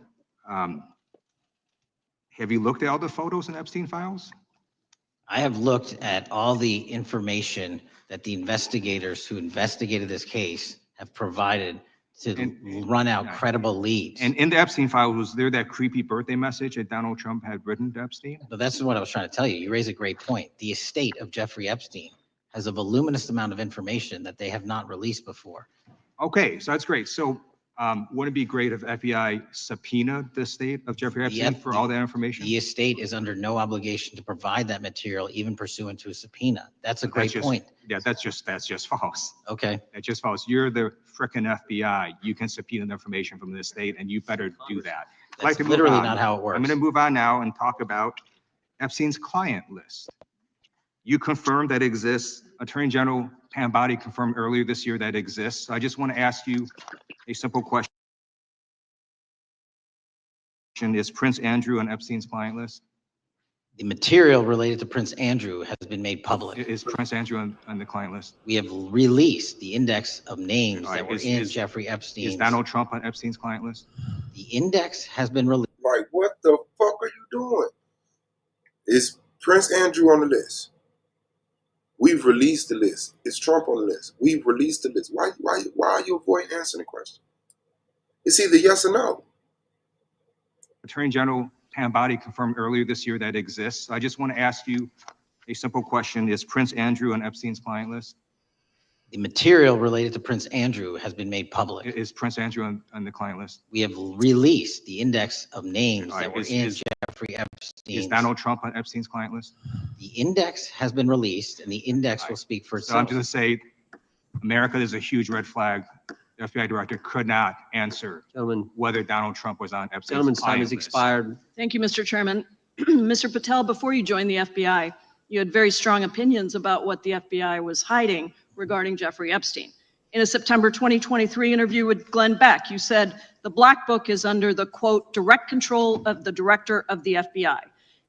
Have you looked at all the photos in Epstein files? I have looked at all the information that the investigators who investigated this case have provided to run out credible leads. And in the Epstein file, was there that creepy birthday message that Donald Trump had written to Epstein? But that's what I was trying to tell you. You raise a great point. The estate of Jeffrey Epstein has a voluminous amount of information that they have not released before. Okay, so that's great. So wouldn't it be great if FBI subpoenaed the estate of Jeffrey Epstein for all that information? The estate is under no obligation to provide that material, even pursuant to a subpoena. That's a great point. Yeah, that's just false. Okay. That's just false. You're the frickin' FBI. You can subpoena the information from the estate, and you better do that. I'd like That's to move literally on. not how it works. I'm going to move on now and talk about Epstein's client list. You confirmed that it exists. Attorney General Pam Bondi confirmed earlier this year that it exists. So I just want to ask you a simple question. Is Prince Andrew on Epstein's client list? The material related to Prince Andrew has been made public. Is Prince Andrew on the client list? We have released the index of names All right, that were in Jeffrey Epstein's. Is Donald Trump on Epstein's client list? The index has been released. Like, what the fuck are you doing? Is Prince Andrew on the list? We've released the list. Is Trump on the list? We've released the list. Why are you avoiding answering the question? It's either yes or no. Attorney General Pam Bondi confirmed earlier this year that it exists. I just want to ask you a simple question. Is Prince Andrew on Epstein's client list? The material related to Prince Andrew has been made public. Is Prince Andrew on the client list? We have released the index of names that were in Jeffrey Epstein. Is Donald Trump on Epstein's client list? The index has been released, and the index will speak for So I'm itself. just going to say, America is a huge red flag. The FBI director could not answer whether Donald Trump was on Epstein's Gentleman's time client has list. expired. Thank you, Mr. Chairman. Mr. Patel, before you joined the FBI, you had very strong opinions about what the FBI was hiding regarding Jeffrey Epstein. In a September 2023 interview with Glenn Beck, you said the Black Book is under the, quote, direct control of the director of the FBI.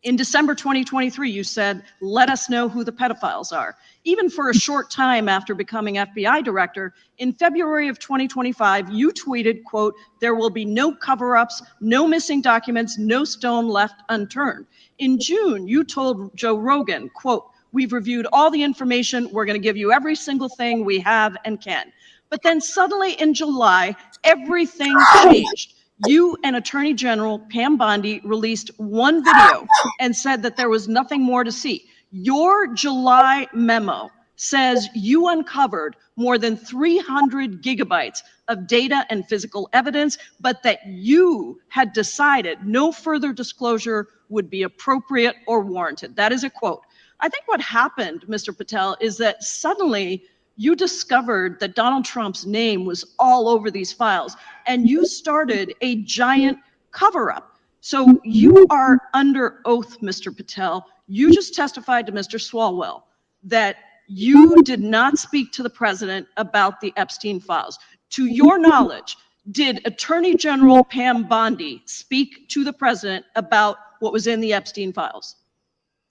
In December 2023, you said, let us know who the pedophiles are. Even for a short time after becoming FBI director, in February of 2025, you tweeted, quote, there will be no cover-ups, no missing documents, no stone left unturned. In June, you told Joe Rogan, quote, we've reviewed all the information. We're going to give you every single thing we have and can. But then suddenly in July, everything changed. You and Attorney General Pam Bondi released one video and said that there was nothing more to see. Your July memo says you uncovered more than 300 gigabytes of data and physical evidence, but that you had decided no further disclosure would be appropriate or warranted. That is a quote. I think what happened, Mr. Patel, is that suddenly you discovered that Donald Trump's name was all over these files, and you started a giant cover-up. So you are under oath, Mr. Patel. You just testified to Mr. Swalwell that you did not speak to the president about the Epstein files. To your knowledge, did Attorney General Pam Bondi speak to the president about what was in the Epstein files?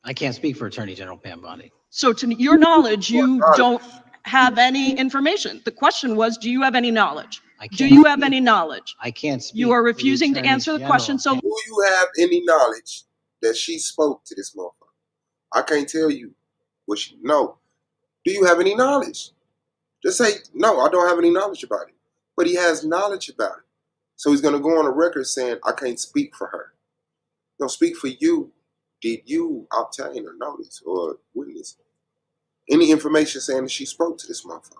I can't speak for Attorney General Pam Bondi. So to your knowledge, you don't have any information. The question was, do you have any knowledge? Do you have any knowledge? I can't speak. You are refusing to answer the question. So Do you have any knowledge that she spoke to this motherfucker? I can't tell you what she, no. Do you have any knowledge? Just say, no, I don't have any knowledge about it. But he has knowledge about it. So he's going to go on the record saying, I can't speak for her. No, speak for you. Did you obtain a notice or witness any information saying that she spoke to this motherfucker?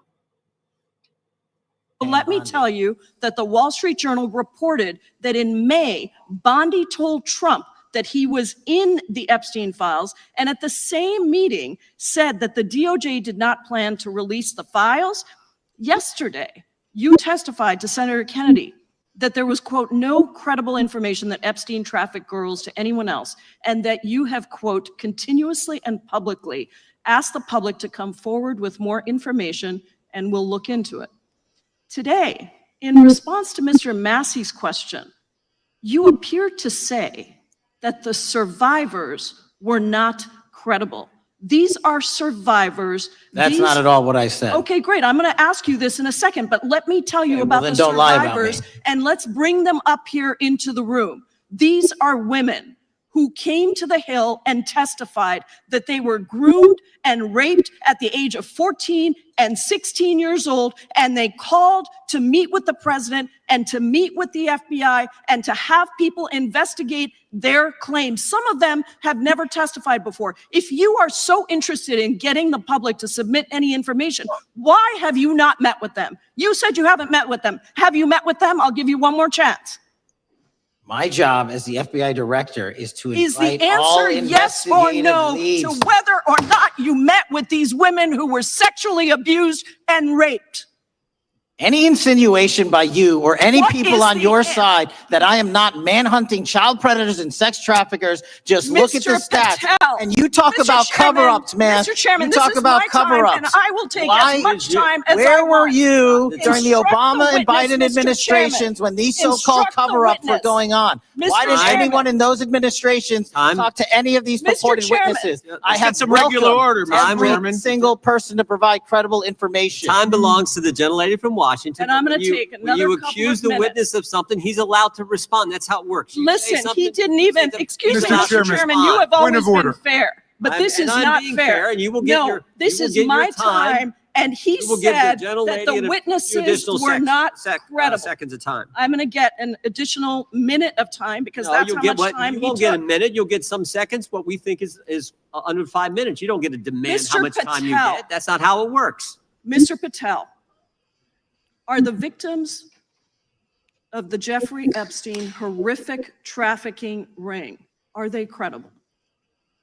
let me tell you that the Wall Street Journal reported that in May, Bondi told Trump that he was in the Epstein files, and at the same meeting said that the DOJ did not plan to release the files. Yesterday, you testified to Senator Kennedy that there was, quote, no credible information that Epstein trafficked girls to anyone else, and that you have, quote, continuously and publicly asked the public to come forward with more information, and we'll look into it. Today, in response to Mr. Massey's question, you appear to say that the survivors were not credible. These are survivors. That's not at all what I said. Okay, great. I'm going to ask you this in a second, but let me tell you Okay, about well, the then don't lie about survivors, me. and let's bring them up here into the room. These are women who came to the Hill and testified that they were groomed and raped at the age of 14 and 16 years old, and they called to meet with the president and to meet with the FBI and to have people investigate their claims. Some of them have never testified before. If you are so interested in getting the public to submit any information, why have you not met with them? You said you haven't met with them. Have you met with them? I'll give you one more chance. My job as the FBI director is to Is the invite all answer yes or investigative no leads. to whether or not you met with these women who were sexually abused and raped? Any insinuation by you or any What people is on the your an- side that I am not manhunting child predators and sex traffickers, just look at the Mr. stats. Patel, And you talk Mr. about Chairman, cover-ups, man. Mr. Chairman, You this talk is about my time, cover-ups. and I will take Why as much time as I Where were want. you during the Instruct the Obama and witness, Biden Mr. administrations Chairman. when these so-called Instruct the cover-ups were witness. going on? Why Mr. didn't Chairman. anyone in those administrations talk to any of these Mr. purported Chairman. witnesses? Let's I get have some regular order, Mr. every Chairman. single person to provide credible information. Time belongs to the gentlelady from Washington. And I'm When gonna you- take when another you couple accuse of the minutes. witness of something, he's allowed to respond. That's how it works. You say Listen, something, he didn't you even, say the- excuse me, Mr. Mr. Chairman, Chairman, you have Point always of been order. fair, but this And is I'm not being fair. and you will get No, your, this you will is get your my time, and he You will give said the that gentlelady the a few witnesses additional were not credible. seconds of time. I'm going to get an additional minute of time because No, that's you'll how get much what time you he won't get a took. minute. You'll get some seconds. What we think is under 5 minutes. You don't get to demand how Mr. much time you Patel. get. That's not how it works. Mr. Patel, are the victims of the Jeffrey Epstein horrific trafficking ring, are they credible?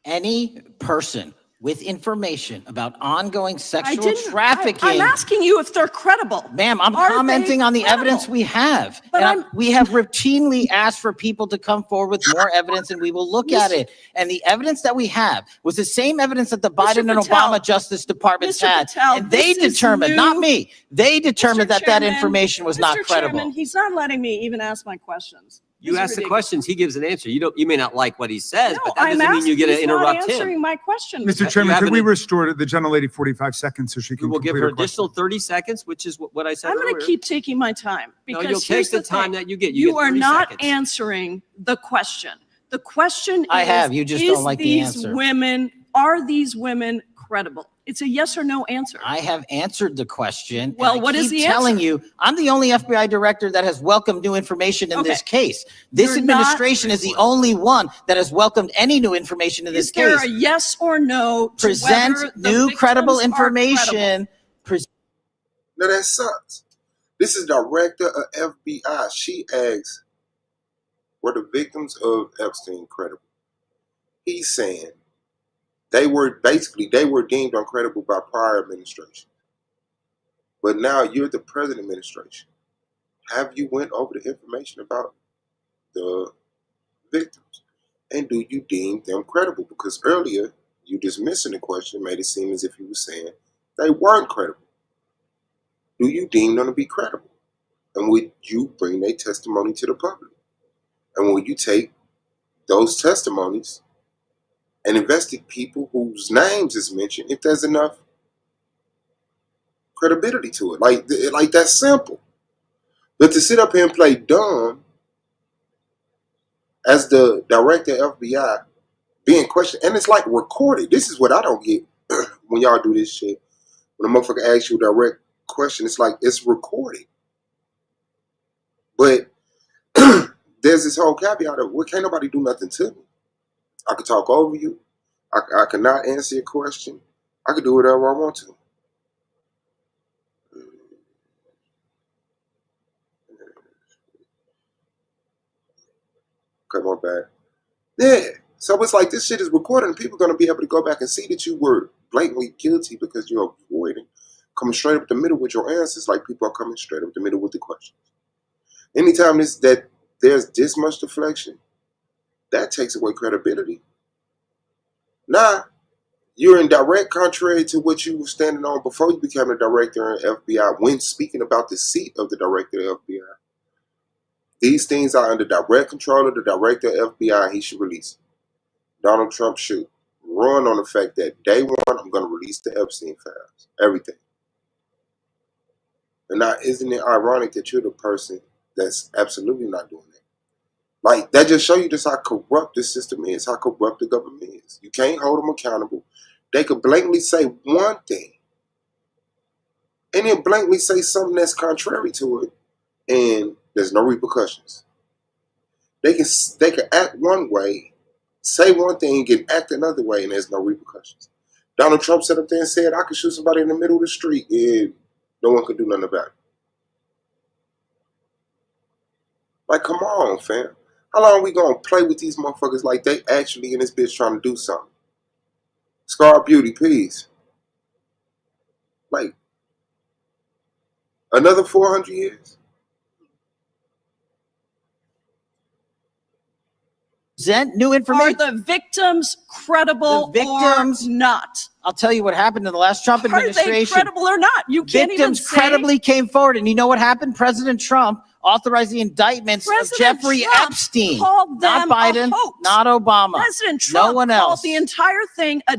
Any person with information about ongoing I sexual didn't, trafficking. I'm asking you if they're credible. Ma'am, I'm Are commenting they on the credible? evidence we have. But And we have routinely asked for people to come forward with more evidence, and we will look at it. And the evidence that we have was the same evidence that the Biden and Patel, Obama Justice Departments Mr. had. Patel, And they this is determined, not new. me, they determined that that Chairman, information was not Mr. credible. Chairman, he's not letting me even ask my questions. You This is ask the ridiculous. questions, he gives an answer. You may not like what he says, No, but that I'm doesn't mean you asking, get to he's not interrupt answering him. my question. Mr. Chairman, have could we an- restore the gentlelady 45 seconds so she We can will give complete her her question? additional 30 seconds, which is what I said I'm going earlier. to keep taking my time No, because you'll here's take the time thing. that you get. You get are 30 not seconds. answering the question. The question I is, have, you just don't like the these answer. women, are these women credible? It's a yes or no answer. I have answered the question. Well, and I what is keep the telling answer? you, I'm the only FBI director that has welcomed new information in this Okay. case. This You're not- administration is the only one that has welcomed any new information in this Is there case. a yes or no to Present whether the new victims credible are information. Now that sucks. This is director of FBI. She asks, were the victims of Epstein credible? He's saying they were deemed uncredible by prior administration. But now you're the present administration. Have you went over the information about the victims? And do you deem them credible? Because earlier, you dismissing the question made it seem as if you were saying they weren't credible. Do you deem them to be credible? And would you bring their testimony to the public? And will you take those testimonies and investigate people whose names is mentioned if there's enough credibility to it? Like that's simple. But to sit up here and play dumb as the director of FBI being questioned, and it's like recorded. This is what I don't get when y'all do this shit. When a motherfucker asks you a direct question, it's like it's recorded. But there's this whole caveat of, well, can't nobody do nothing to me. I could talk over you. I could not answer your question. I could do whatever I want to. Come on back. Yeah. So it's like this shit is recorded and people are going to be able to go back and see that you were blatantly guilty because you're avoiding coming straight up the middle with your answers like people are coming straight up the middle with the questions. Anytime that there's this much deflection, that takes away credibility. Nah, You're in direct contrary to what you were standing on before you became a director in FBI when speaking about the seat of the director of FBI. These things are under direct control of the director of FBI. He should release. Donald Trump should run on the fact that day one, I'm going to release the Epstein files. Everything. And now, isn't it ironic that you're the person that's absolutely not doing that? Like, that just show you just how corrupt this system is, how corrupt the government is. You can't hold them accountable. They could blatantly say one thing and then blatantly say something that's contrary to it, and there's no repercussions. They can act one way, say one thing, and act another way, and there's no repercussions. Donald Trump sat up there and said, I could shoot somebody in the middle of the street, and no one could do nothing about it. Like, come on, fam. How long are we going to play with these motherfuckers like they actually in this bitch trying to do something? Scar Beauty, peace. Like, another 400 years? Present new Are information. the victims credible The victims- or not? I'll tell you what happened in the last Trump Are they administration. credible or not? You can't even Victims say. credibly came forward, and you know what happened? President Trump authorized the indictments President of Jeffrey Trump Epstein, called not them a Biden, hoax. not Obama, President Trump no one called else. the entire thing a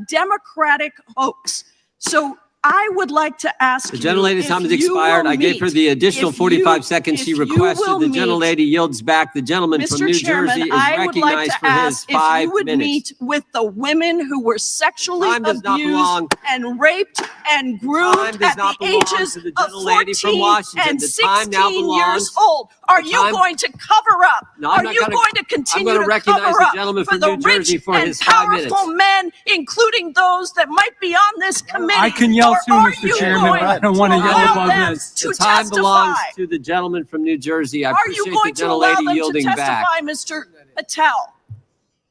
Democratic hoax. So I would like to ask The you gentlelady's if time has you expired. will I gave her meet- the additional if you- 45 seconds she if you requested. will The meet- gentlelady yields back. The gentleman from Mr. New Chairman, Jersey is I would like recognized to for his ask if 5 you would minutes. meet with the women who were sexually Time does not abused belong. and raped and Time groomed does at not the belong ages to the of gentlelady from 14 Washington. and The time now 16 belongs- years old. Are the you time- going to cover up? No, I'm Are not you gonna- going to I'm continue gonna to recognize cover the up gentleman for from the New Jersey rich for and his 5 minutes. powerful men, including those that might be on this committee? I can yell Or too, are Mr. you Chairman, going but I don't want to yell allow above them this. to The time belongs testify? to the gentleman from New Jersey. I Are you appreciate going the to allow gentlelady them to yielding back. testify, Mr. Patel?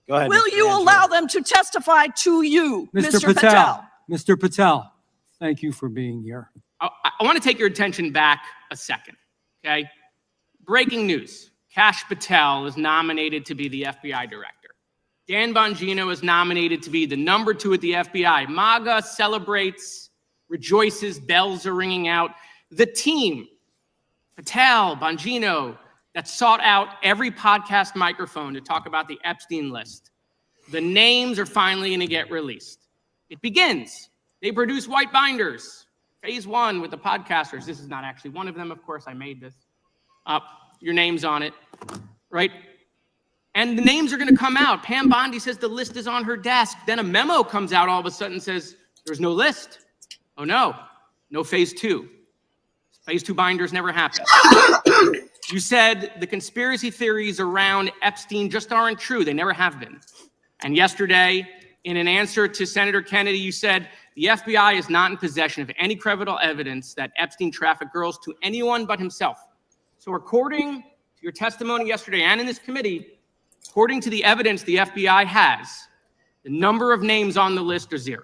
Go ahead. Will Mr. you Angelo. allow them to testify to you, Mr. Mr. Patel, Mr. Patel, thank you for being here. I want to take your attention back a second, okay? Breaking news. Kash Patel is nominated to be the FBI director. Dan Bongino is nominated to be the number 2 at the FBI. MAGA celebrates, rejoices, bells are ringing out. The team, Patel, Bongino, that sought out every podcast microphone to talk about the Epstein list. The names are finally going to get released. It begins. They produce white binders. Phase 1 with the podcasters. This is not actually one of them, of course. I made this up. Your name's on it, right? And the names are going to come out. Pam Bondi says the list is on her desk. Then a memo comes out all of a sudden and says, there's no list. Oh, no. No phase 2. Phase 2 binders never happened. You said the conspiracy theories around Epstein just aren't true. They never have been. And yesterday, in an answer to Senator Kennedy, you said the FBI is not in possession of any credible evidence that Epstein trafficked girls to anyone but himself. So according to your testimony yesterday and in this committee, according to the evidence the FBI has, the number of names on the list are 0.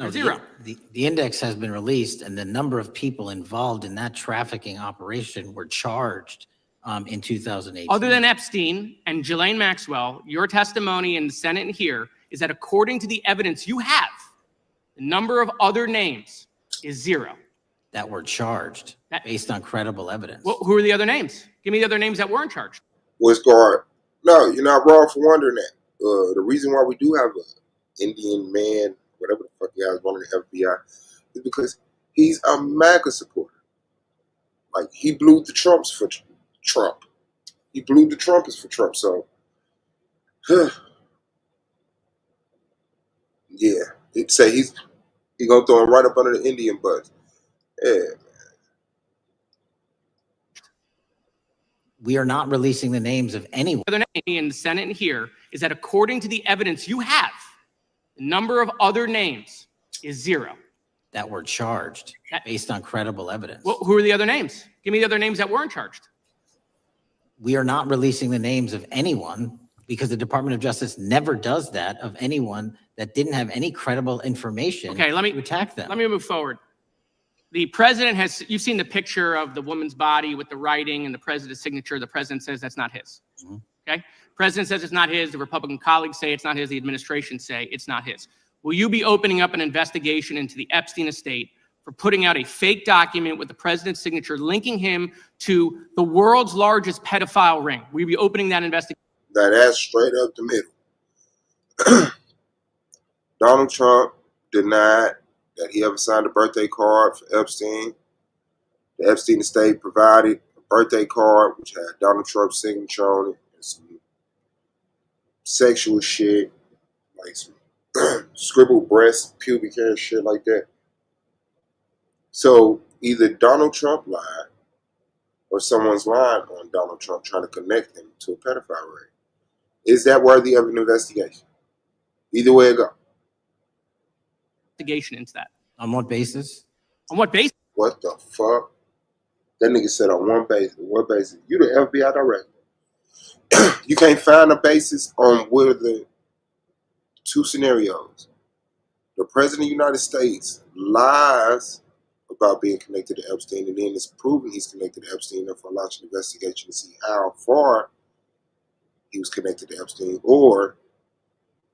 No, Zero. The index has been released, and the number of people involved in that trafficking operation were charged in 2018. Other than Epstein and Ghislaine Maxwell, your testimony in the Senate and here is that according to the evidence you have, the number of other names is 0. That were charged based on credible evidence. Well, who are the other names? Give me the other names that weren't charged. Was guard. No, you're not wrong for wondering that. The reason why we do have an Indian man, whatever the fuck he has running the FBI, is because he's a MAGA supporter. Like, he blew the Trumps for Trump. He blew the Trumpers for Trump. So, yeah, he'd say he gonna throw him right up under the Indian bus. Yeah. We are not releasing the names of anyone. The other name in the Senate and here is that according to the evidence you have, the number of other names is 0. That were charged based on credible evidence. Well, who are the other names? Give me the other names that weren't charged. We are not releasing the names of anyone because the Department of Justice never does that of anyone that didn't have any credible information Okay, let me to attack them. Let me move forward. The president has, you've seen the picture of the woman's body with the writing and the president's signature. The president says that's not his. Okay? President says it's not his. The Republican colleagues say it's not his. The administration say it's not his. will you be opening up an investigation into the Epstein estate for putting out a fake document with the president's signature linking him to the world's largest pedophile ring? Will you be opening that investigation? That's straight up the middle. Donald Trump denied that he ever signed a birthday card for Epstein. The Epstein estate provided a birthday card which had Donald Trump's signature on it and some sexual shit, like some scribbled breast, pubic hair, shit like that. So either Donald Trump lied or someone's lying on Donald Trump trying to connect him to a pedophile ring. Is that worthy of an investigation? Either way it goes. Investigation into that. On what basis? On what basis? What the fuck? That nigga said on one basis. What basis? You the FBI director. You can't find a basis on where the two scenarios. The president of the United States lies about being connected to Epstein, and then it's proven he's connected to Epstein, therefore launch an investigation to see how far he was connected to Epstein, or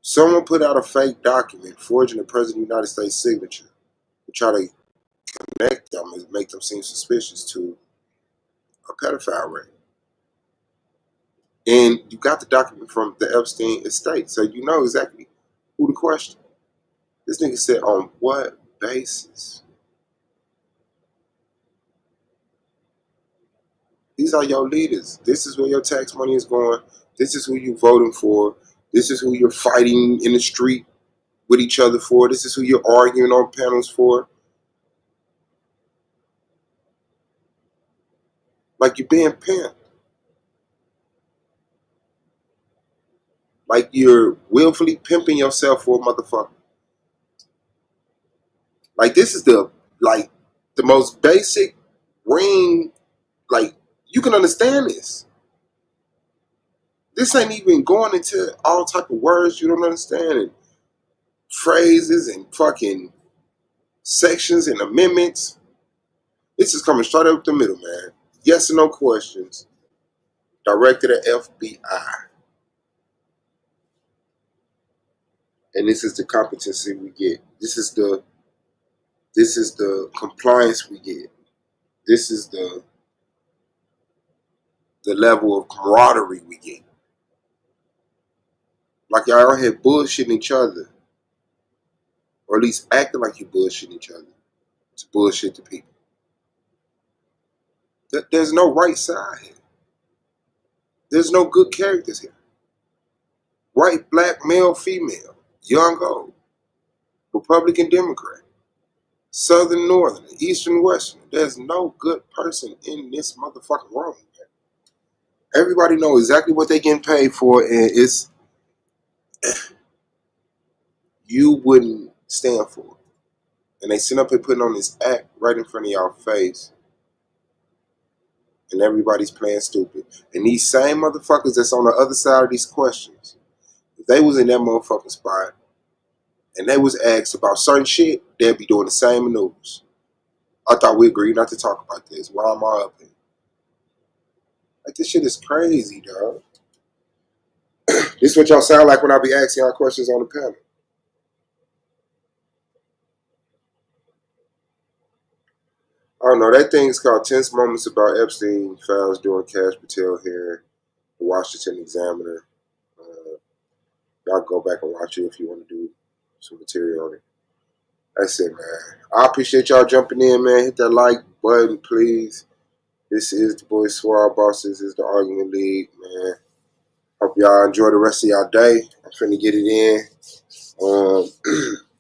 someone put out a fake document forging the president of the United States signature to try to connect them and make them seem suspicious to a pedophile ring. And you got the document from the Epstein estate, so you know exactly who to question. This nigga said, on what basis? These are your leaders. This is where your tax money is going. This is who you're voting for. This is who you're fighting in the street with each other for. This is who you're arguing on panels for. Like you're being pimped. Like you're willfully pimping yourself for a motherfucker. Like this is the most basic ring. Like you can understand this. This ain't even going into all type of words you don't understand and phrases and fucking sections and amendments. This is coming straight up the middle, man. Yes or no questions directed at FBI. And this is the competency we get. This is the compliance we get. This is the level of camaraderie we get. Like y'all out here bullshitting each other. Or at least acting like you bullshitting each other. To bullshit the people. There's no right side here. There's no good characters here. White, black, male, female, young, old, Republican, Democrat, Southern, Northern, Eastern, Western. There's no good person in this motherfucking room. Man. Everybody knows exactly what they're getting paid for, and it's you wouldn't stand for it. And they sit up and putting on this act right in front of y'all face, and everybody's playing stupid. And these same motherfuckers that's on the other side of these questions, if they was in that motherfucking spot and they was asked about certain shit, they'd be doing the same maneuvers. I thought we agreed not to talk about this. Why am I up here? Like, this shit is crazy, dog. This is what y'all sound like when I be asking y'all questions on the panel. I don't know. That thing is called Tense Moments About Epstein Files during Cash Patel hearing, the Washington Examiner. Y'all go back and watch it if you want to do some material on it. That's it, man. I appreciate y'all jumping in, man. Hit that like button, please. This is the Boy Swab Boss. This is the Argument League, man. Hope y'all enjoy the rest of y'all day. I'm finna get it in.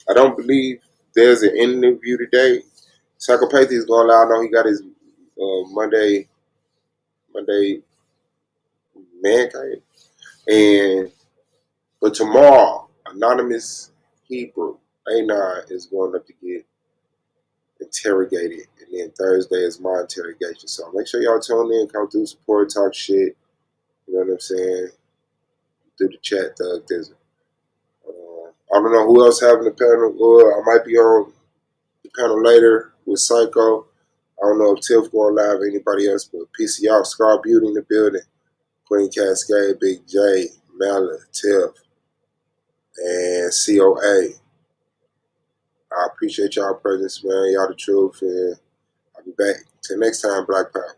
I don't believe there's an interview today. Psychopathy is going out. I know he got his Monday man. But tomorrow, Anonymous Hebrew, A9, is going up to get interrogated. And then Thursday is my interrogation. So make sure y'all tune in, come through, support, talk shit. You know what I'm saying? Through the chat, Thug Dizzle. I don't know who else having the panel. I might be on the panel later with Psycho. I don't know if Tiff going live or anybody else, but peace of y'all. Scar Beauty in the building. Queen Cascade, Big J, Mala, Tiff, and COA. I appreciate y'all presence, man. Y'all the truth. And I'll be back. Till next time, Black Power.